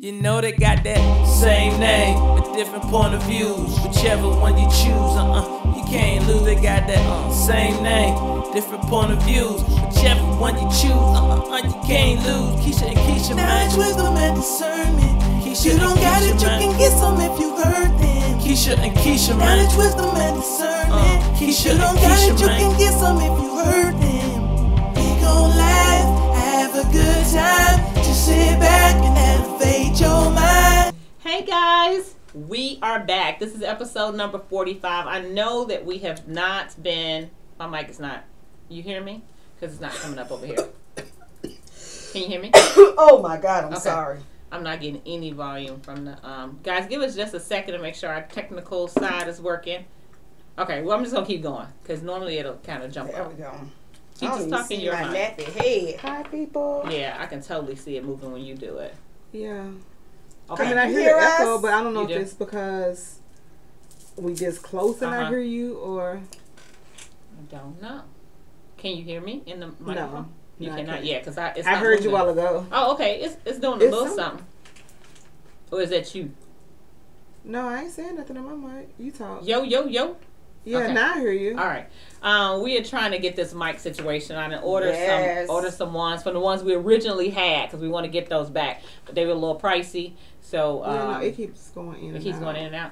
You know they got that same name with different point of views. Whichever one you choose, you can't lose. They got that same name, different point of views. Whichever one you choose, you can't lose. Keisha and Keisha, knowledge, wisdom, and discernment. Keisha, you don't got it, you can get some if you heard them. Keisha and Keisha, knowledge, wisdom, and discernment. Keisha, you don't got it, you can get some if you heard them. We gon' laugh, have a good time. Just sit back and elevate your mind. Hey guys, we are back. This is episode number 45. I know that we have not been. My mic is not. You hear me? Because it's not coming up over here. Can you hear me? Oh my God, I'm sorry. I'm not getting any volume from the guys. Give us just a second to make sure our technical side is working. Okay, well I'm just gonna keep going because normally it'll kind of jump There up. we go. Keep just talking your my mic. nappy head. Hi people. Yeah, I can totally see it moving when you do it. Yeah. Okay. I mean, I You hear the hear us? echo, but I don't know You if do? it's because we just close and I hear you, or I don't know. Can you hear me in the microphone? no. You I cannot. can't. Yeah, because I I heard you a moving. while ago. Oh, okay. It's doing a It's little some- something. Or is that you? No, I ain't saying nothing in my mic. You talk. Yo, yo, yo. Yeah, Okay. now I hear you. All right. We are trying to get this mic situation. I done Yes. order some ones from the ones we originally had because we want to get those back, but they were a little pricey. So Yeah, no, it keeps going in. it keeps going in and out.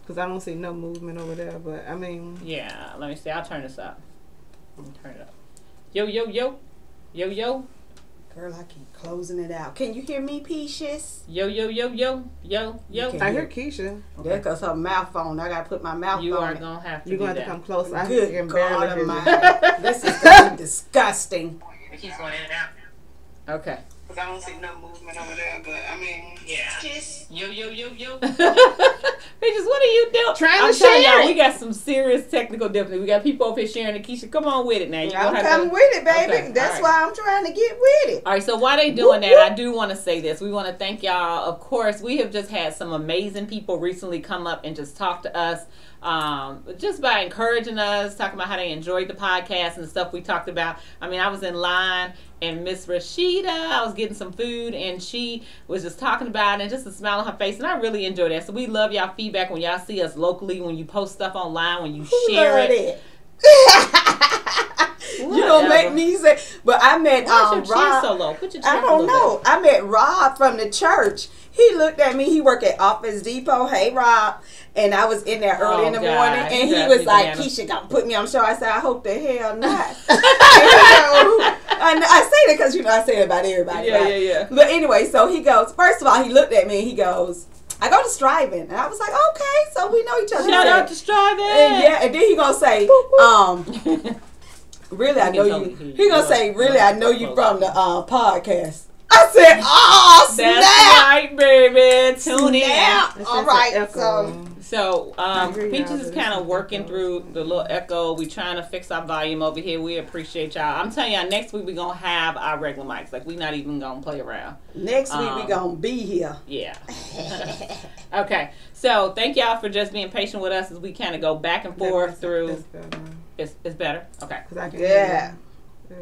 Because I don't see no movement over there. But I mean, Yeah. Let me see. I'll turn this up. Let me turn it up. Yo, yo, yo, yo, yo, Girl, I keep closing it out. Can you hear me, Peaches? yo, yo, yo, yo, yo, yo. Okay. I hear Keisha. Yeah, because her mouth on. I got to put my mouth You on are it. gonna have to. You're do going to that. come close. I Good can God barely hear you. Almighty. This is going to be disgusting. It keeps going in and out. Okay. Because I don't see no movement over there, but I mean, Yeah. just Yo, yo, yo, yo. Bitches, what are you doing? Trying I'm to telling share y'all, it. we got some serious technical difficulties. We got people over here sharing it. Keisha, come on with it now. You I'm gonna have coming to- with it, baby. Okay, That's all right. why I'm trying to get with it. All right, so while they doing that, I do want to say this. We want to thank y'all. Of course, we have just had some amazing people recently come up and just talk to us, just by encouraging us, talking about how they enjoyed the podcast and the stuff we talked about. I mean, I was in line and Miss Rashida, I was getting some food and she was just talking about it and just a smile on her face, and I really enjoyed that. So we love y'all feedback when y'all see us locally, when you post stuff online, when you share Love it. You don't make Whatever. me say, but I met Why's your chair Rob. so low? Put your chair I up a don't little know. bit. I met Rob from the church. He looked at me. He worked at Office Depot. Hey, Rob. And I was in there early in the God. morning. And he That's was like, bananas. Keisha gonna put me on the show. I said, I hope the hell not. I say that because, I say it about everybody. Yeah, right? yeah. But anyway, so he goes, first of all, he looked at me and he goes, I go to Striving. And I was like, okay, so we know each other. Shout He out said- to Striving. and yeah, and then he gonna say, really, I know you. He gonna say, really, I know you from the podcast. I said, oh, snap. That's right, baby. Tune in. Snap. It's All just right, an echo. So, hear y'all, Peaches but is it's kind of an working echo. through the little echo. We trying to fix our volume over here. We appreciate y'all. I'm telling y'all, next week we gonna have our regular mics. Like, we not even gonna play around. Next week we gonna be here. Yeah. Okay. So, thank y'all for just being patient with us as we kind of go back and forth through. It's better? Okay. Because I can Yeah.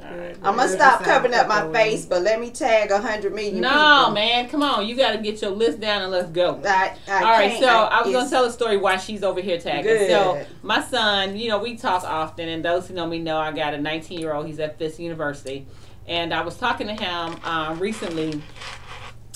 Alright. I'm gonna stop covering up my face, but let me tag 100 million No, people. man. Come on. You got to get your list down and let's go. I All right, can't. so I was going to it's- tell a story why she's over here tagging. Good. So my son, we talk often, and those who know me know I got a 19-year-old. He's at Fisk University. And I was talking to him recently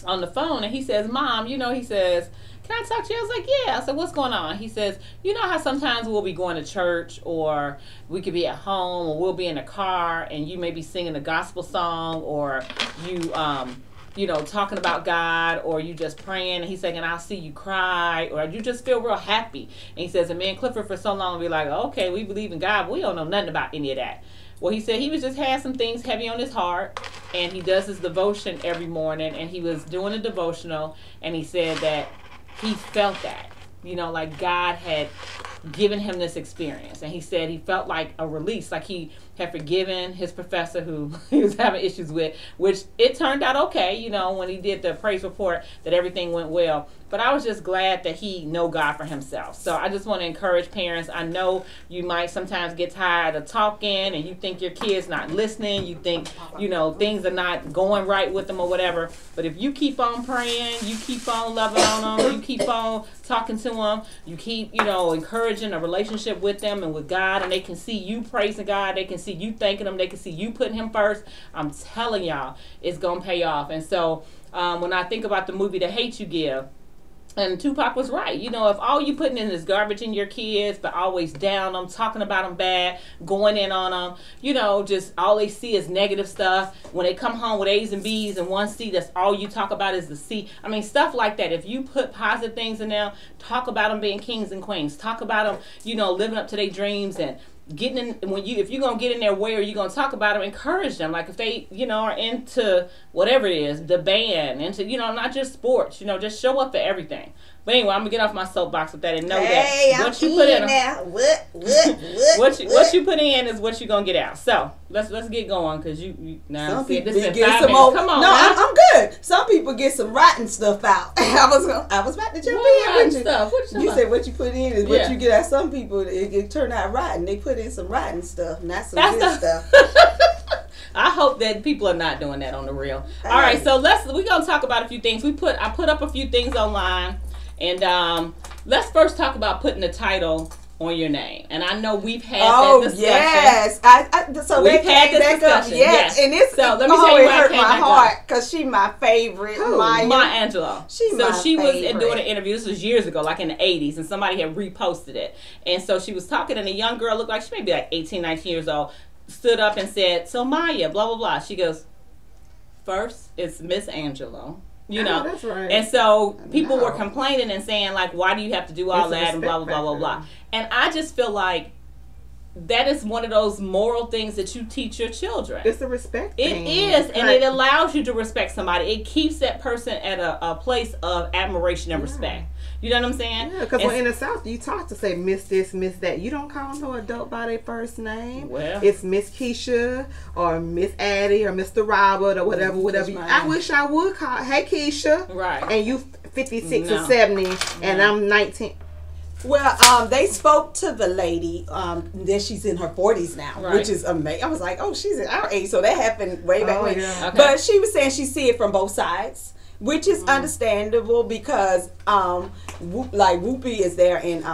on the phone, and he says, Mom, he says, can I talk to you? I was like, yeah. I said, what's going on? He says, you know how sometimes we'll be going to church, or we could be at home, or we'll be in a car, and you may be singing a gospel song, or you talking about God, or you just praying, and he's saying, and I'll see you cry, or you just feel real happy. And he says, and me and Clifford for so long, we like, okay, we believe in God, but we don't know nothing about any of that. Well, he said he was just had some things heavy on his heart, and he does his devotion every morning, and he was doing a devotional, and he said that he felt that, like God had giving him this experience. And he said he felt like a release, like he had forgiven his professor who he was having issues with, which it turned out okay, you know, when he did the appraise report, that everything went well. But I was just glad that he know God for himself. So I just want to encourage parents. I know you might sometimes get tired of talking and you think your kid's not listening. You think, you know, things are not going right with them or whatever. But if you keep on praying, you keep on loving on them, you keep on talking to them, you keep, you know, encouraging a relationship with them and with God, and they can see you praising God, they can see you thanking him, they can see you putting him first, I'm telling y'all, it's going to pay off. And so when I think about the movie The Hate You Give, and Tupac was right. You know, if all you putting in is garbage in your kids, but always down them, talking about them bad, going in on them, you know, just all they see is negative stuff. When they come home with A's and B's and one C, that's all you talk about is the C. I mean, stuff like that. If you put positive things in there, talk about them being kings and queens. Talk about them, you know, living up to their dreams and getting in. If you're gonna get in their way or you're gonna talk about them, encourage them. Like if they, you know, are into whatever it is, the band, into, you know, not just sports, you know, just show up for everything. But anyway, I'm gonna get off my soapbox with that and know that what you put in now. what you put in is what you're gonna get out. So let's get going, because you now some see people this is get 5 some minutes. old, Come on, no, now. I'm good. Some people get some rotten stuff out. I was about to jump What in rotten with you. stuff? What you You talking said what you put in is what Yeah. you get out. Some people it turn out rotten. They put in some rotten stuff, not some That's good the- stuff. I hope that people are not doing that on the real. All right, so we're gonna talk about a few things. I put up a few things online, and let's first talk about putting the title on your name. And I know we've had that discussion. Yes, so We've they had came this back up. discussion, Yes, yes. and it's So, let me tell you always why it hurt came my back up. heart because she my favorite. Maya Maya. Angelou. She so my she was favorite. doing an interview. This was years ago, like in the 80s, and somebody had reposted it. And so she was talking, and a young girl looked like she may be like 18, 19 years old, stood up and said, "So Maya, blah blah blah." She goes, "First, it's Miss Angelou." You know, that's right. And so people No. were complaining and saying, like, why do you have to do all It's a that and blah, blah, respect blah, blah, blah. factor. And I just feel like that is one of those moral things that you teach your children. It's a respect It thing. is, and Like, it allows you to respect somebody. It keeps that person at a place of admiration and respect. You know what I'm saying? Yeah, because And- in the South, you talk to say Miss this, Miss that. You don't call no adult by their first name. Well. It's Miss Keisha or Miss Addie or Mr. Robert or whatever. That's right. I wish I would call, hey Keisha. Right. And you 56 No. or 70 and I'm 19. Well, they spoke to the lady. That she's in her 40s now, Right. which is amazing. I was like, oh, she's in our age, so that happened way back Oh, when. yeah. Okay. But she was saying she see it from both sides, which is understandable because, like Whoopi is there, and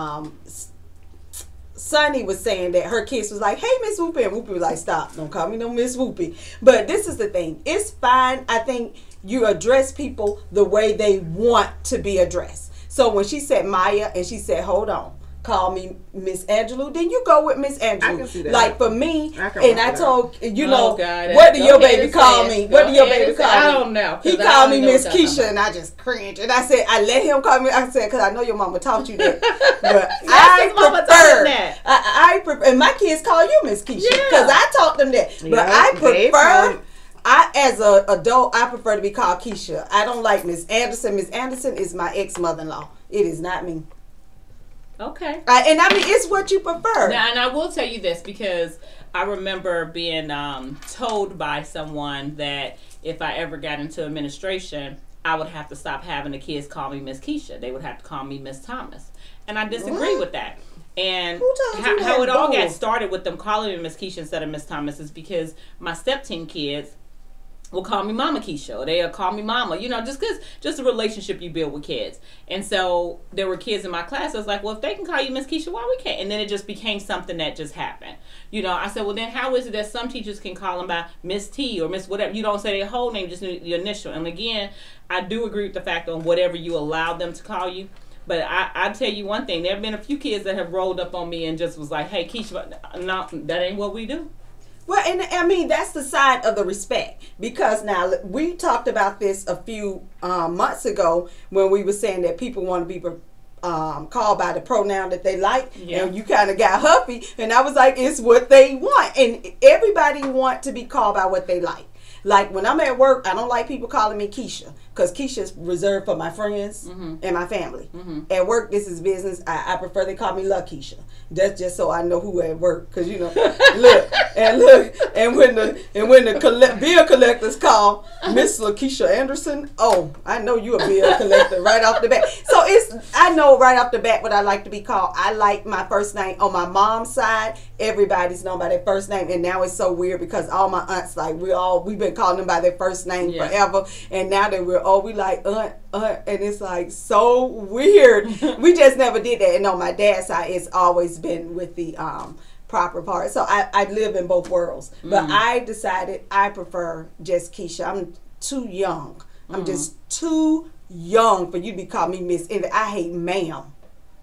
Sonny was saying that her kids was like, "Hey, Miss Whoopi," and Whoopi was like, "Stop! Don't call me no Miss Whoopi." But this is the thing: it's fine. I think you address people the way they want to be addressed. So when she said Maya and she said, "Hold on, call me Miss Angelou," then you go with Miss Angelou. I can see that. Like for me, I can and work I with told you Oh, know, God, what do go your ahead baby and call say me? it. What Go do your ahead baby and say call it. me? I don't know, 'cause He I called don't me know what Miss y'all talking Keisha, about. and I just cringed. And I said, I let him call me. I said, because I know your mama taught you that. But Yes, his mama taught him that. I prefer, and my kids call you Miss Keisha Yeah. because I taught them that. But Yeah, I they prefer. call- As an adult, I prefer to be called Keisha. I don't like Miss Anderson. Miss Anderson is my ex-mother-in-law. It is not me. Okay. And I mean, it's what you prefer. Now, and I will tell you this because I remember being told by someone that if I ever got into administration, I would have to stop having the kids call me Miss Keisha. They would have to call me Miss Thomas. And I disagree with that. And Who told you how that, it all boo? got started with them calling me Miss Keisha instead of Miss Thomas is because my step-teen kids will call me Mama Keisha, or they'll call me Mama, you know, just the relationship you build with kids. And so there were kids in my class that was like, well, if they can call you Miss Keisha, why we can't? And then it just became something that just happened. You know, I said, well, then how is it that some teachers can call them by Miss T or Miss whatever? You don't say their whole name, just the initial. And again, I do agree with the fact on whatever you allow them to call you. But I tell you one thing, there have been a few kids that have rolled up on me and just was like, hey, Keisha, no, that ain't what we do. Well, and I mean, that's the side of the respect. Because now, we talked about this a few months ago when we were saying that people want to be called by the pronoun that they like. Yeah. And you kind of got huffy. And I was like, it's what they want. And everybody want to be called by what they like. Like when I'm at work, I don't like people calling me Keisha. because Keisha's reserved for my friends and my family. At work, this is business. I prefer they call me Keisha. That's just so I know who at work, because you know, and when the bill collectors call Miss Lakeisha Anderson, oh, I know you a bill collector right off the bat. So I know right off the bat what I like to be called. I like my first name. On my mom's side, everybody's known by their first name, and now it's so weird because all my aunts, like, we've been calling them by their first name forever, and now that we like aunt, and it's like so weird. We just never did that. And on my dad's side, it's always been with the proper part. So I live in both worlds, but I decided I prefer just Keisha. I'm too young. I'm just too young for you to be calling me Miss. And I hate ma'am.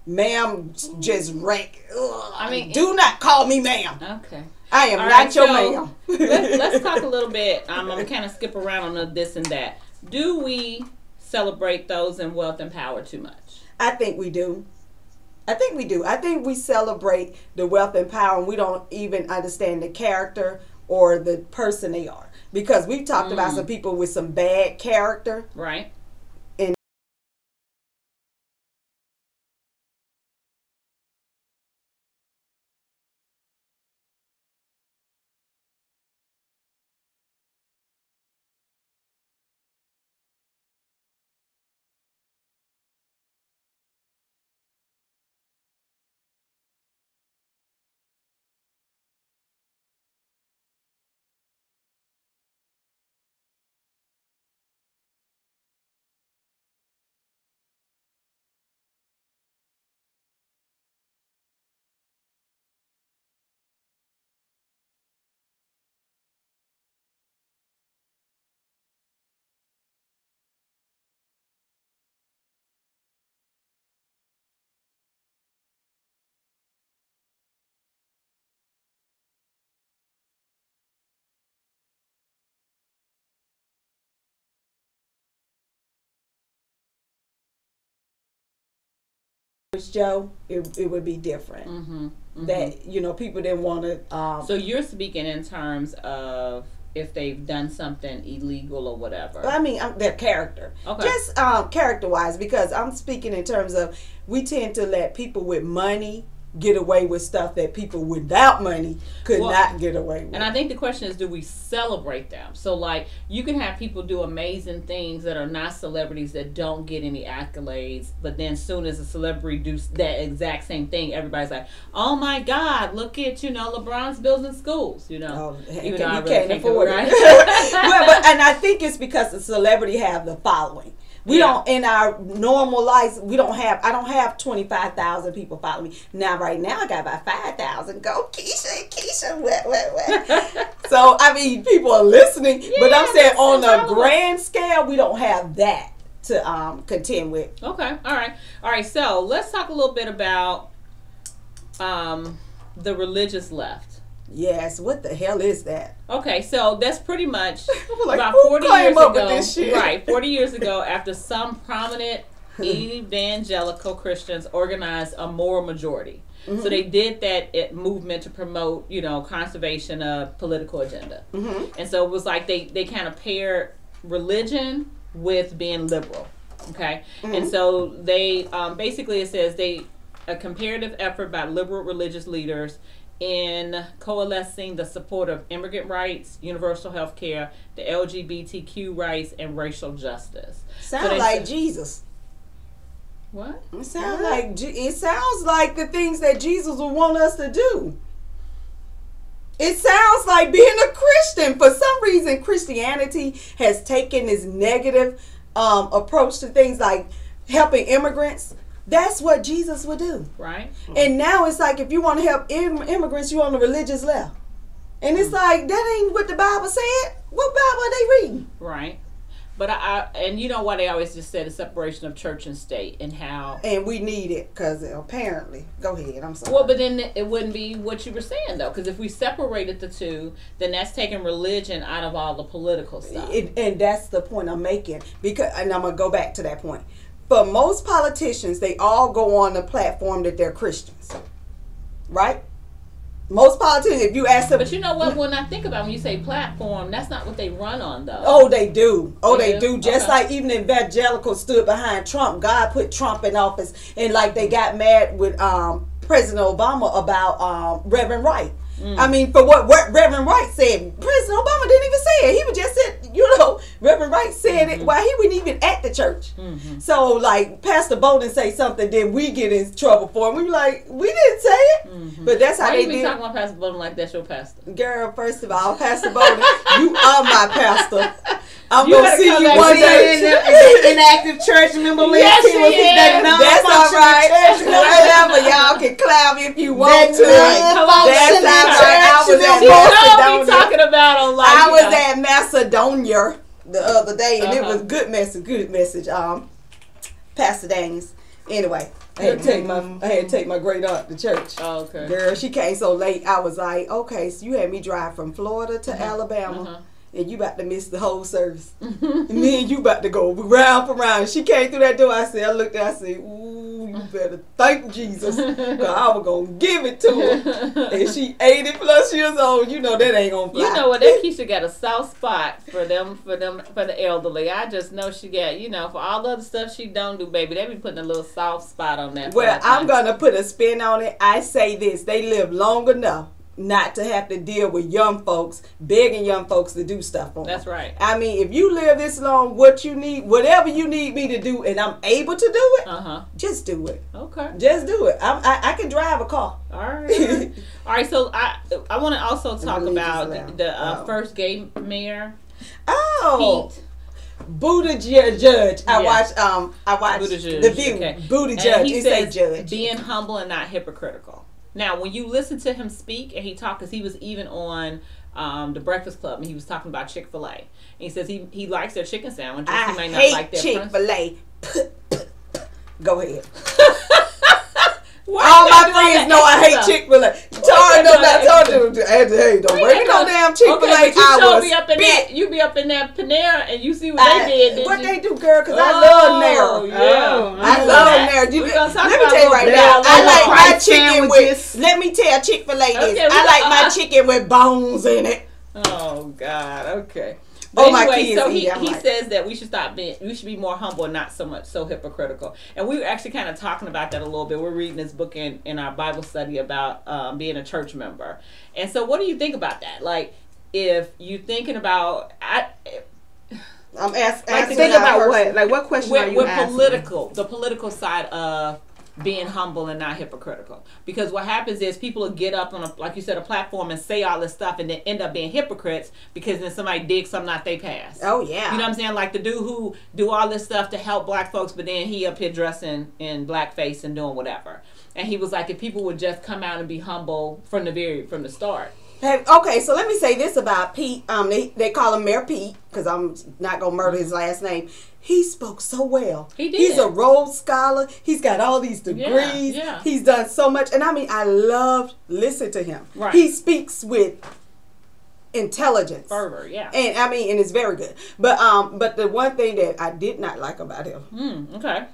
Ma'am just rank. Ugh. I mean, do not call me ma'am. Okay. I am not your ma'am. let's talk a little bit. I'm gonna kind of skip around on the this and that. Do we celebrate those in wealth and power too much? I think we do. I think we celebrate the wealth and power, and we don't even understand the character or the person they are. Because we've talked about some people with some bad character. Right. Joe, it would be different. That, you know, people didn't want to. So you're speaking in terms of if they've done something illegal or whatever. I mean, their character. Okay. Just character-wise, because I'm speaking in terms of we tend to let people with money get away with stuff that people without money could not get away with. And I think the question is, do we celebrate them? So, like, you can have people do amazing things that are not celebrities that don't get any accolades, but then soon as a celebrity do that exact same thing, everybody's like, oh my God, look at, you know, LeBron's building schools, you know. Even though I really can't afford it. Well, and I think it's because the celebrity have the following. We don't, in our normal lives, I don't have 25,000 people following me. Now, right now, I got about 5,000. Go, Keisha, what. So, I mean, people are listening, but I'm saying on a grand scale, we don't have that to contend with. Okay, all right. So, let's talk a little bit about the religious left. Yes, what the hell is that? Okay, so that's pretty much like, about 40 years ago. With this shit? Right, 40 years ago, after some prominent evangelical Christians organized a moral majority. So they did that movement to promote, you know, conservation of political agenda. And so it was like they kind of paired religion with being liberal. Okay, and so they basically, it says a comparative effort by liberal religious leaders in coalescing the support of immigrant rights, universal health care, the LGBTQ rights, and racial justice. Sounds like Jesus. What? It sounds like the things that Jesus would want us to do. It sounds like being a Christian. For some reason, Christianity has taken this negative approach to things like helping immigrants. That's what Jesus would do. Right. And now it's like if you want to help immigrants, you're on the religious left. And it's like, that ain't what the Bible said. What Bible are they reading? Right. But and you know why they always just said the separation of church and state and how. And we need it because apparently. Go ahead, I'm sorry. Well, but then it wouldn't be what you were saying, though. Because if we separated the two, then that's taking religion out of all the political stuff. And that's the point I'm making. And I'm going to go back to that point. For most politicians, they all go on the platform that they're Christians, right? Most politicians, if you ask them. But you know what? When I think about when you say platform, that's not what they run on, though. Oh, they do. Oh, they do. Just Okay. like even evangelicals stood behind Trump. God put Trump in office, and like they got mad with President Obama about Reverend Wright. I mean, for what Reverend Wright said, President Obama didn't even say it. He was just said, Reverend Wright said it while he wasn't even at the church. So, like, Pastor Bowden say something, then we get in trouble for him. We be like, we didn't say it. But that's how Why they you be did. talking about Pastor Bowden like that's your pastor? Girl, first of all, Pastor Bowden, you are my pastor. I'm You going to better see come you back one to day. Inactive church member list. Yes, He she was is. that That's all right. Whatever, y'all can clap if you want to. Come on, That's Pastor all right. I was at She know what we Macedonia. talking about on like. I was at Macedonia the other day, and it was good message. Pastor Daniels. Anyway, I had to take my great aunt to church. Oh, okay. Girl, she came so late. I was like, okay, so you had me drive from Florida to Alabama. And you about to miss the whole service. And me and you about to go round for round. She came through that door. I looked there, I said, ooh, you better thank Jesus. Because I was going to give it to her. And she 80 plus years old. You know that ain't going to fly. You know what? That Keisha got a soft spot for the elderly. I just know she got, for all the other stuff she don't do, baby, they be putting a little soft spot on that. Well, I'm going to put a spin on it. I say this. They live long enough not to have to deal with young folks, begging young folks to do stuff for them. That's right. I mean, if you live this long, whatever you need me to do, and I'm able to do it, just do it. Okay. Just do it. I can drive a car. All right. All right. So I want to also talk about the first gay mayor. Oh. Pete. Buttigieg. I watched Buttigieg. The View. Okay. Buttigieg. He says judge. Being humble and not hypocritical. Now, when you listen to him speak and he talked, because he was even on the Breakfast Club and he was talking about Chick-fil-A. And he says he likes their chicken sandwiches. I he might hate not like their Chick-fil-A. Go ahead. Why all you my gotta do all friends that know I hate extra? Chick-fil-A. Tara knows I told you. Hey, don't bring me no damn Chick-fil-A. Okay, but you I sure was be up in that. You be up in that Panera and you see what they did. What you? they do, girl? Because I love Nair. Yeah. I love Nair. Let me tell you right now. I like my chicken with. Let me tell Chick-fil-A this. Okay, I like my chicken with bones in it. Oh God. Okay. Oh, But my anyway, kids so eat. he says that we should be more humble and not so hypocritical. And we were actually kind of talking about that a little bit. We're reading this book in our Bible study about being a church member. And so what do you think about that? Like, if you're thinking about... I'm asking. Think about what? Like, what question are you asking? The political side of being humble and not hypocritical. Because what happens is people will get up on like you said, a platform and say all this stuff and then end up being hypocrites because then somebody digs something out they pass. Oh yeah. You know what I'm saying? Like the dude who do all this stuff to help black folks, but then he up here dressing in blackface and doing whatever. And he was like, if people would just come out and be humble from the start. Hey, okay, so let me say this about Pete. They call him Mayor Pete because I'm not gonna murder his last name. He spoke so well. He did. He's a Rhodes Scholar. He's got all these degrees. Yeah. He's done so much, and I mean, I love listen to him. Right. He speaks with intelligence, fervor. Yeah. And I mean, and it's very good. But the one thing that I did not like about him, okay,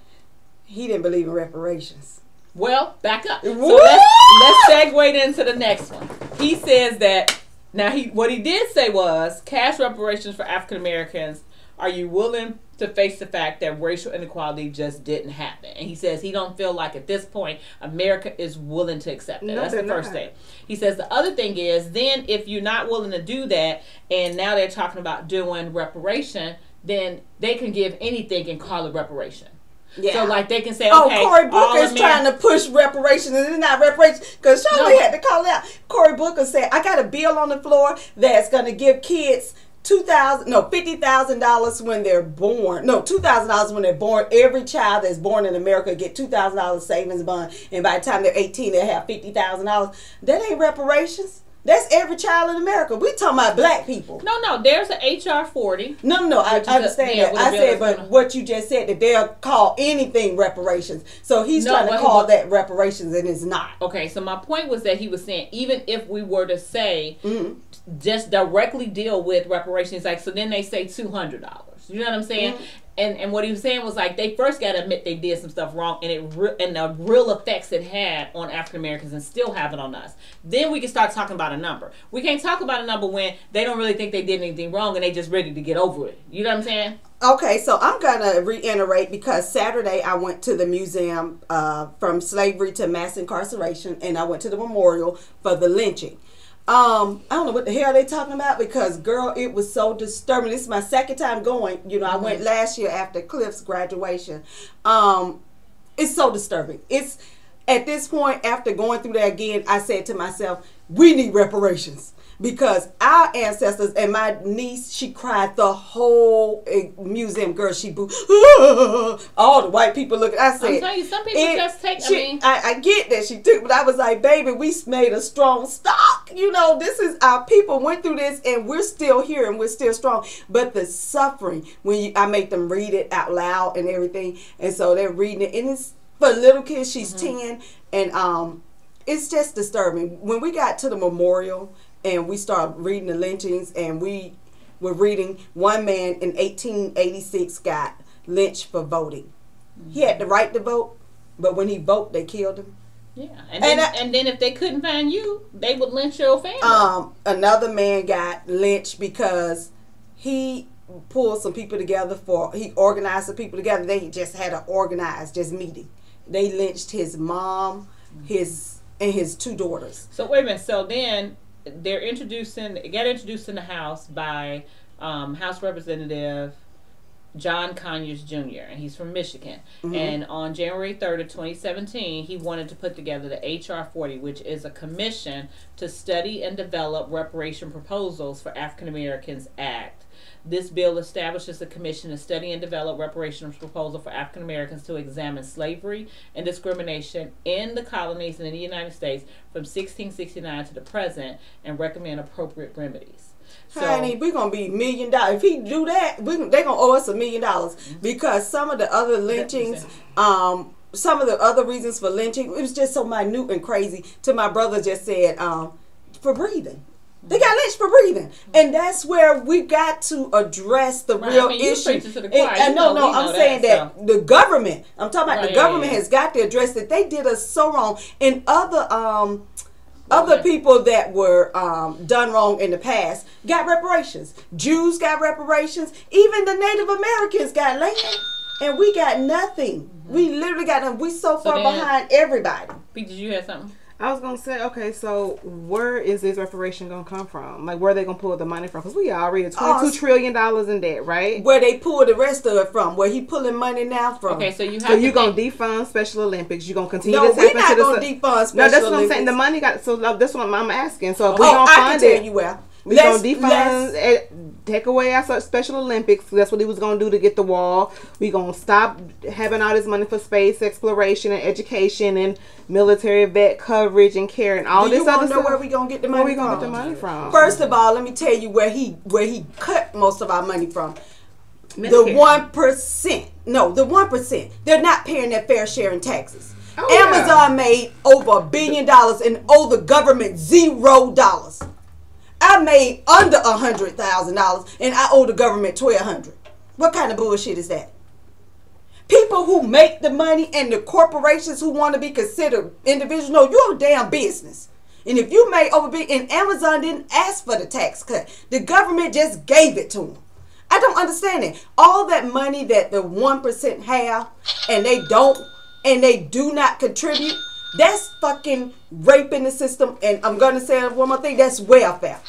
he didn't believe in reparations. Well, back up. So What? let's segue into the next one. He says that what he did say was cash reparations for African Americans. Are you willing to face the fact that racial inequality just didn't happen? And he says he don't feel like at this point America is willing to accept that. No, that's the first thing. He says the other thing is then if you're not willing to do that, and now they're talking about doing reparation, then they can give anything and call it reparation. Yeah. So like they can say, okay, Cory Booker is trying to push reparations, and it's not reparations because Charlie had to call it out. Cory Booker said, "I got a bill on the floor that's going to give kids $50,000 when they're born. No, $2,000 when they're born. Every child that's born in America get $2,000 savings bond, and by the time they're 18, they'll have $50,000. That ain't reparations." That's every child in America. We talking about black people. No. There's an HR 40. No. I understand that. I said, but what you just said, that they'll call anything reparations. So he's trying to call that reparations, and it's not. Okay, so my point was that he was saying, even if we were to say, just directly deal with reparations, like, so then they say $200. terms. You know what I'm saying? Mm-hmm. And what he was saying was like they first got to admit they did some stuff wrong, and the real effects it had on African Americans and still have it on us. Then we can start talking about a number. We can't talk about a number when they don't really think they did anything wrong and they just ready to get over it. You know what I'm saying? Okay, so I'm gonna reiterate because Saturday I went to the museum from slavery to mass incarceration, and I went to the memorial for the lynching. I don't know what the hell they talking about because girl, it was so disturbing. This is my second time going. You know, I went last year after Cliff's graduation. It's so disturbing. It's at this point after going through that again, I said to myself, we need reparations. Because our ancestors and my niece, she cried the whole museum. Girl, she booed. All the white people looking. I said, I'm telling you, some people just take. I get that she took, but I was like, baby, we made a strong stock. You know, this is our people went through this, and we're still here, and we're still strong. But the suffering when I make them read it out loud and everything, and so they're reading it, and it's for little kids. She's 10, and it's just disturbing. When we got to the memorial. And we started reading the lynchings, and we were reading one man in 1886 got lynched for voting. He had the right to vote, but when he voted, they killed him. Yeah, and then if they couldn't find you, they would lynch your family. Another man got lynched because he pulled some people together he organized some people together. They just had an organized meeting. They lynched his mom, and his 2 daughters. So wait a minute. So then. It got introduced in the House by House Representative John Conyers Jr., and he's from Michigan. Mm-hmm. And on January 3rd of 2017, he wanted to put together the H.R. 40, which is a commission to study and develop reparation proposals for African Americans Act. This bill establishes a commission to study and develop reparations proposal for African Americans to examine slavery and discrimination in the colonies and in the United States from 1669 to the present and recommend appropriate remedies. So, honey, we're going to be $1 million. If he do that, they're going to owe us $1 million because some of the other lynchings, some of the other reasons for lynching, it was just so minute and crazy. To my brother just said, for breathing. They got lynched for breathing, and that's where we got to address the real issue. I'm saying that the government. I'm talking about the government has got to address that. They did us so wrong, and other people that were done wrong in the past got reparations. Jews got reparations. Even the Native Americans got land, and we got nothing. We literally got nothing. We so far behind everybody. Pete, did you have something? I was going to say, okay, so where is this reparation going to come from? Like, where are they going to pull the money from? Because we already $22 trillion in debt, right? Where they pull the rest of it from? Where he pulling money now from? Okay, so you're going to defund Special Olympics. You're going to continue to tap into this. No, we're not going to defund Special Olympics. No, that's what I'm saying. The money that's what I'm asking. So if we're going to fund it. I can tell you where. We're going to defund, take away our Special Olympics. That's what he was going to do to get the wall. We're going to stop having all this money for space exploration and education and military vet coverage and care and all this other stuff. Know where we going to get the money from? Where we going to get the money from? First of all, let me tell you where he cut most of our money from. Medicare. The 1%. No, the 1%. They're not paying their fair share in taxes. Amazon made over $1 billion and owe the government $0. I made under $100,000 and I owe the government $1,200. What kind of bullshit is that? People who make the money and the corporations who want to be considered individuals, no, you're a damn business. And if you made over and Amazon didn't ask for the tax cut, the government just gave it to them. I don't understand it. All that money that the 1% have and they do not contribute. That's fucking raping the system. And I'm going to say one more thing. That's welfare.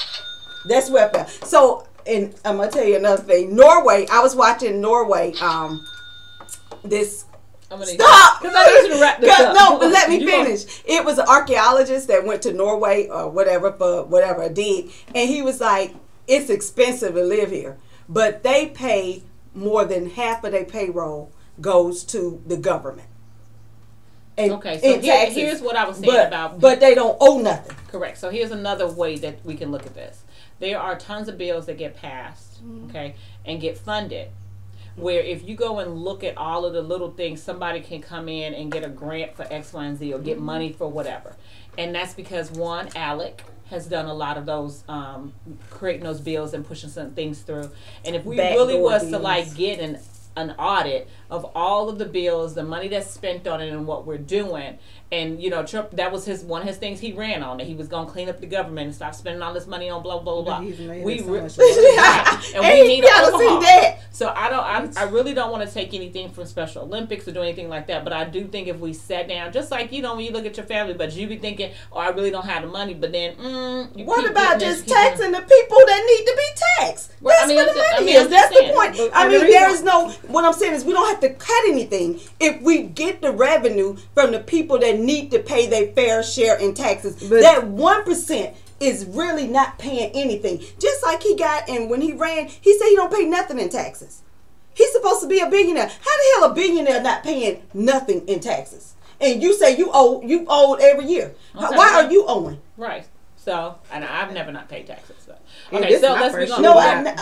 That's welfare. So, and I'm going to tell you another thing. Norway, I was watching Norway. Stop! Because I need you to wrap this up. No, but let me finish. It was an archaeologist that went to Norway or whatever for whatever a dig. And he was like, it's expensive to live here. But they pay more than half of their payroll goes to the government. And okay, so here's what I was saying about... But they don't owe nothing. Correct. So here's another way that we can look at this. There are tons of bills that get passed, okay, and get funded, where if you go and look at all of the little things, somebody can come in and get a grant for X, Y, and Z or get money for whatever. And that's because, one, ALEC, has done a lot of those creating those bills and pushing some things through. And if we Backdoor really was bills. to like get an audit of all of the bills, the money that's spent on it, and what we're doing. And you know, Trump, that was one of his things he ran on, that he was going to clean up the government and stop spending all this money on blah blah blah. He's made We it so re- much and we need an overhaul. that. So I really don't want to take anything from Special Olympics or do anything like that. But I do think if we sat down, just like you know when you look at your family, but you be thinking, oh, I really don't have the money, but then what about just taxing the people that need to be taxed? Well, That's where the money is. That's the point. I mean, there is no. What I'm saying is, we don't have to cut anything if we get the revenue from the people that need to pay their fair share in taxes. But that 1% is really not paying anything. Just like he got, and when he ran, he said he don't pay nothing in taxes. He's supposed to be a billionaire. How the hell a billionaire not paying nothing in taxes? And you say you owe every year. Okay. Why are you owing? Right. So, and I've never not paid taxes. So. Yeah, Okay, this so is my let's be first going. No, year.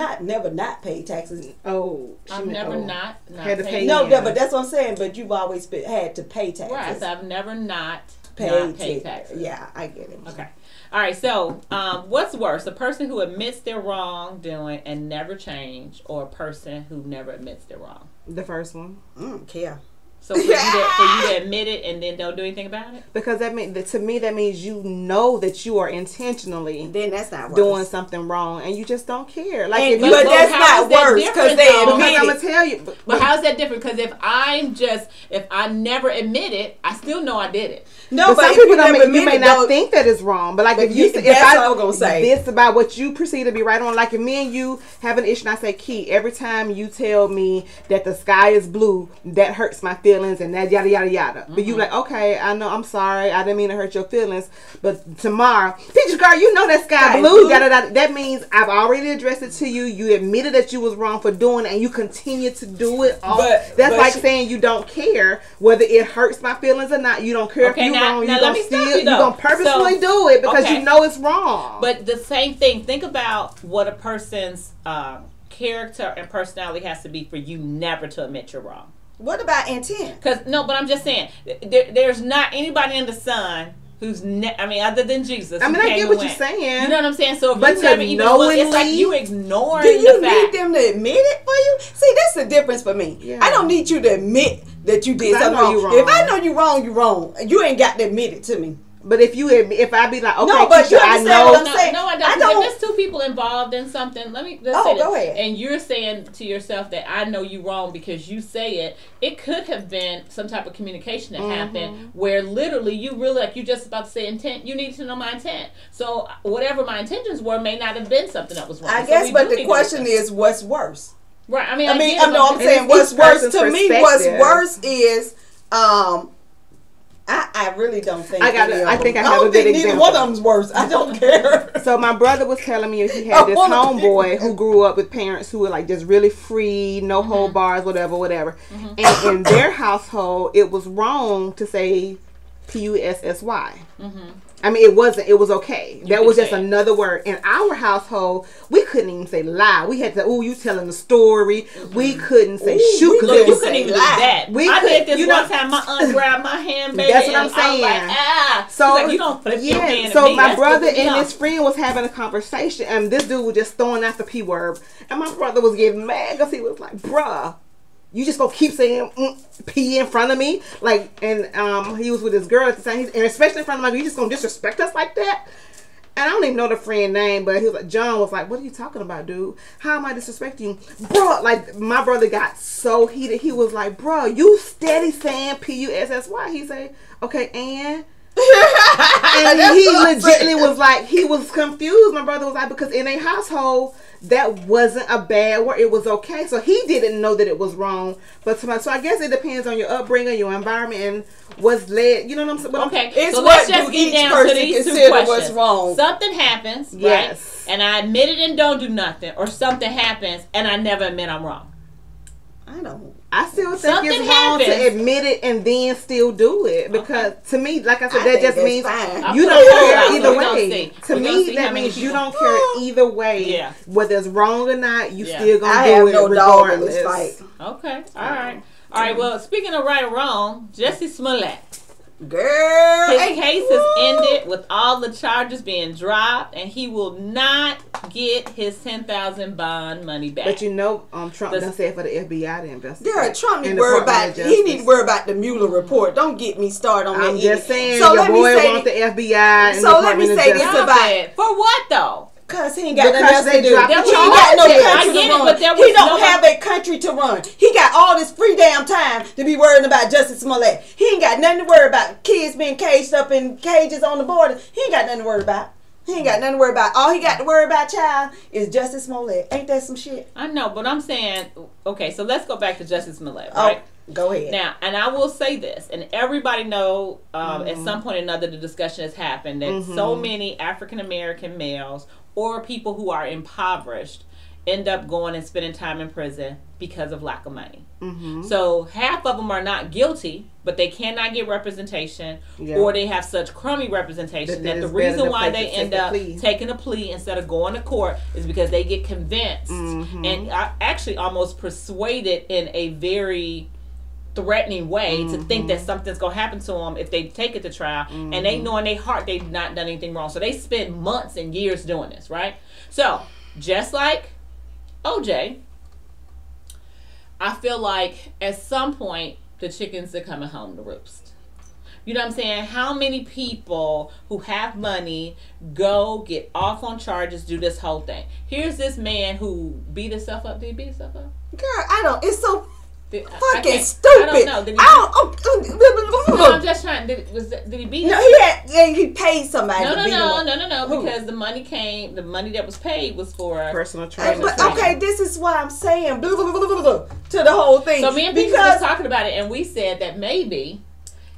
I've never not paid taxes. Oh, I've never not had to paid pay. No, Yeah. but that's what I'm saying. But you've always had to pay taxes. Right. So I've never not Paid taxes. Yeah, I get it. Okay. All right. So, what's worse, a person who admits their wrongdoing and never change, or a person who never admits they're wrong? The first one. Care. So for you to admit it and then don't do anything about it? Because to me that means you know that you are intentionally Then that's not worse. doing something wrong and you just don't care. Like And, if you but that's how not is that worse because different, they though? admit I'm it. gonna tell you. But how is that different? Because if I never admit it, I still know I did it. No, but some if people you don't. never You may admit it, not though, think that it's wrong, but like But if you, that's if what I was gonna say. this about what you perceive to be right on. Like if me and you have an issue, and I say, Key, every time you tell me that the sky is blue, that hurts my feelings, and that yada yada yada. But you like, okay, I know, I'm sorry, I didn't mean to hurt your feelings, but tomorrow, Peaches girl, you know that sky blue, yada yada. That means I've already addressed it to you. You admitted that you was wrong for doing it, and you continue to do it. That's like saying you don't care whether it hurts my feelings or not. You don't care if you're wrong. You're gonna purposefully do it because you know it's wrong. But the same thing. Think about what a person's character and personality has to be for you never to admit you're wrong. What about intent? But I'm just saying, there's not anybody in the sun who's other than Jesus. I mean, I get what you're saying. You know what I'm saying? So if but you never even look, it's like you ignoring do you the fact. need them to admit it for you? See, that's the difference for me. Yeah. I don't need you to admit that you did something wrong. If I know you're wrong, you're wrong. You ain't got to admit it to me. But if I be like, okay, no, but you I understand know. what I'm saying. No, I don't. If there's two people involved in something, let's say this. Go ahead. And you're saying to yourself that I know you wrong because you say it. It could have been some type of communication that happened where literally you really, like you just about to say intent, you need to know my intent. So whatever my intentions were may not have been something that was wrong. I guess, but the question is, what's worse? Right. I'm saying what's worse to me. What's worse is, I really don't think. I think I have a good example. Neither one of them's worse. I don't care. So my brother was telling me he had this homeboy who grew up with parents who were like just really free, no hold bars, whatever. And in their household, it was wrong to say Pussy. I mean, it wasn't. It was okay. That was just another word. In our household, we couldn't even say lie. We had to. Oh, you telling the story. We couldn't say shoot. Look, you couldn't even do that. I did this one time. My aunt grabbed my hand, baby. That's what I'm saying. I was like, So like, you don't flip your hand. So at me. my That's brother what and his friend was having a conversation, and this dude was just throwing out the P word, and my brother was getting mad because he was like, "Bruh, you just gonna keep saying P in front of me?" Like, and he was with his girl at the time, and especially in front of me, you just gonna disrespect us like that? And I don't even know the friend name, but he was like, John was like, "What are you talking about, dude? How am I disrespecting you, bro?" Like, my brother got so heated. He was like, "Bro, you steady saying Pussy." He said, "Okay, and." And he legitimately was like, he was confused. My brother was like, because in a household that wasn't a bad word, it was okay. So he didn't know that it was wrong. But so I guess it depends on your upbringing, your environment, and what's led. You know what I'm saying? Okay, it's so what let's just each get down person to these two consider questions. what's wrong. Something happens, yes, right? And I admit it and don't do nothing, or something happens and I never admit I'm wrong. I still think it's wrong to admit it and then still do it, because to me, like I said, that just means you don't care either way. To me, that means you don't care either way. Yeah. Whether it's wrong or not, you still gonna do it regardless. Okay, all right. Well, speaking of right or wrong, Jussie Smollett. Girl, his case has ended with all the charges being dropped, and he will not get his $10,000 bond money back. But Trump done said for the FBI to investigate. Girl, Trump need to worry about. He need to worry about the Mueller report. Don't get me started on that. I'm just saying, so your boy wants the FBI. And so let me say this about it. For what though? Because he ain't got nothing else to do. He ain't got no country to run. He don't have a country to run. He got all this free damn time to be worrying about Justice Smollett. He ain't got nothing to worry about. Kids being caged up in cages on the border. He ain't got nothing to worry about. He ain't got nothing to worry about. All he got to worry about, child, is Justice Smollett. Ain't that some shit? I know, but I'm saying, okay, so let's go back to Justice Smollett, right? Oh, go ahead. Now, and I will say this, and everybody know at some point or another the discussion has happened that so many African American males or people who are impoverished end up going and spending time in prison because of lack of money. So half of them are not guilty, but they cannot get representation, or they have such crummy representation that the reason why they end up taking a plea instead of going to court is because they get convinced and actually almost persuaded in a very threatening way to think that something's gonna happen to them if they take it to trial, and they know in their heart they've not done anything wrong, so they spend months and years doing this, right? So just like OJ, I feel like at some point the chickens are coming home to roost. You know what I'm saying? How many people who have money go get off on charges, do this whole thing? Here's this man who beat himself up. Did he beat himself up? Girl, I don't. It's so fucking stupid. I don't know. Did he no, I'm just trying. Did he beat him? No, he paid somebody. No. Because the money that was paid was for personal training. But okay, this is why I'm saying to the whole thing. So me and people was talking about it, and we said that maybe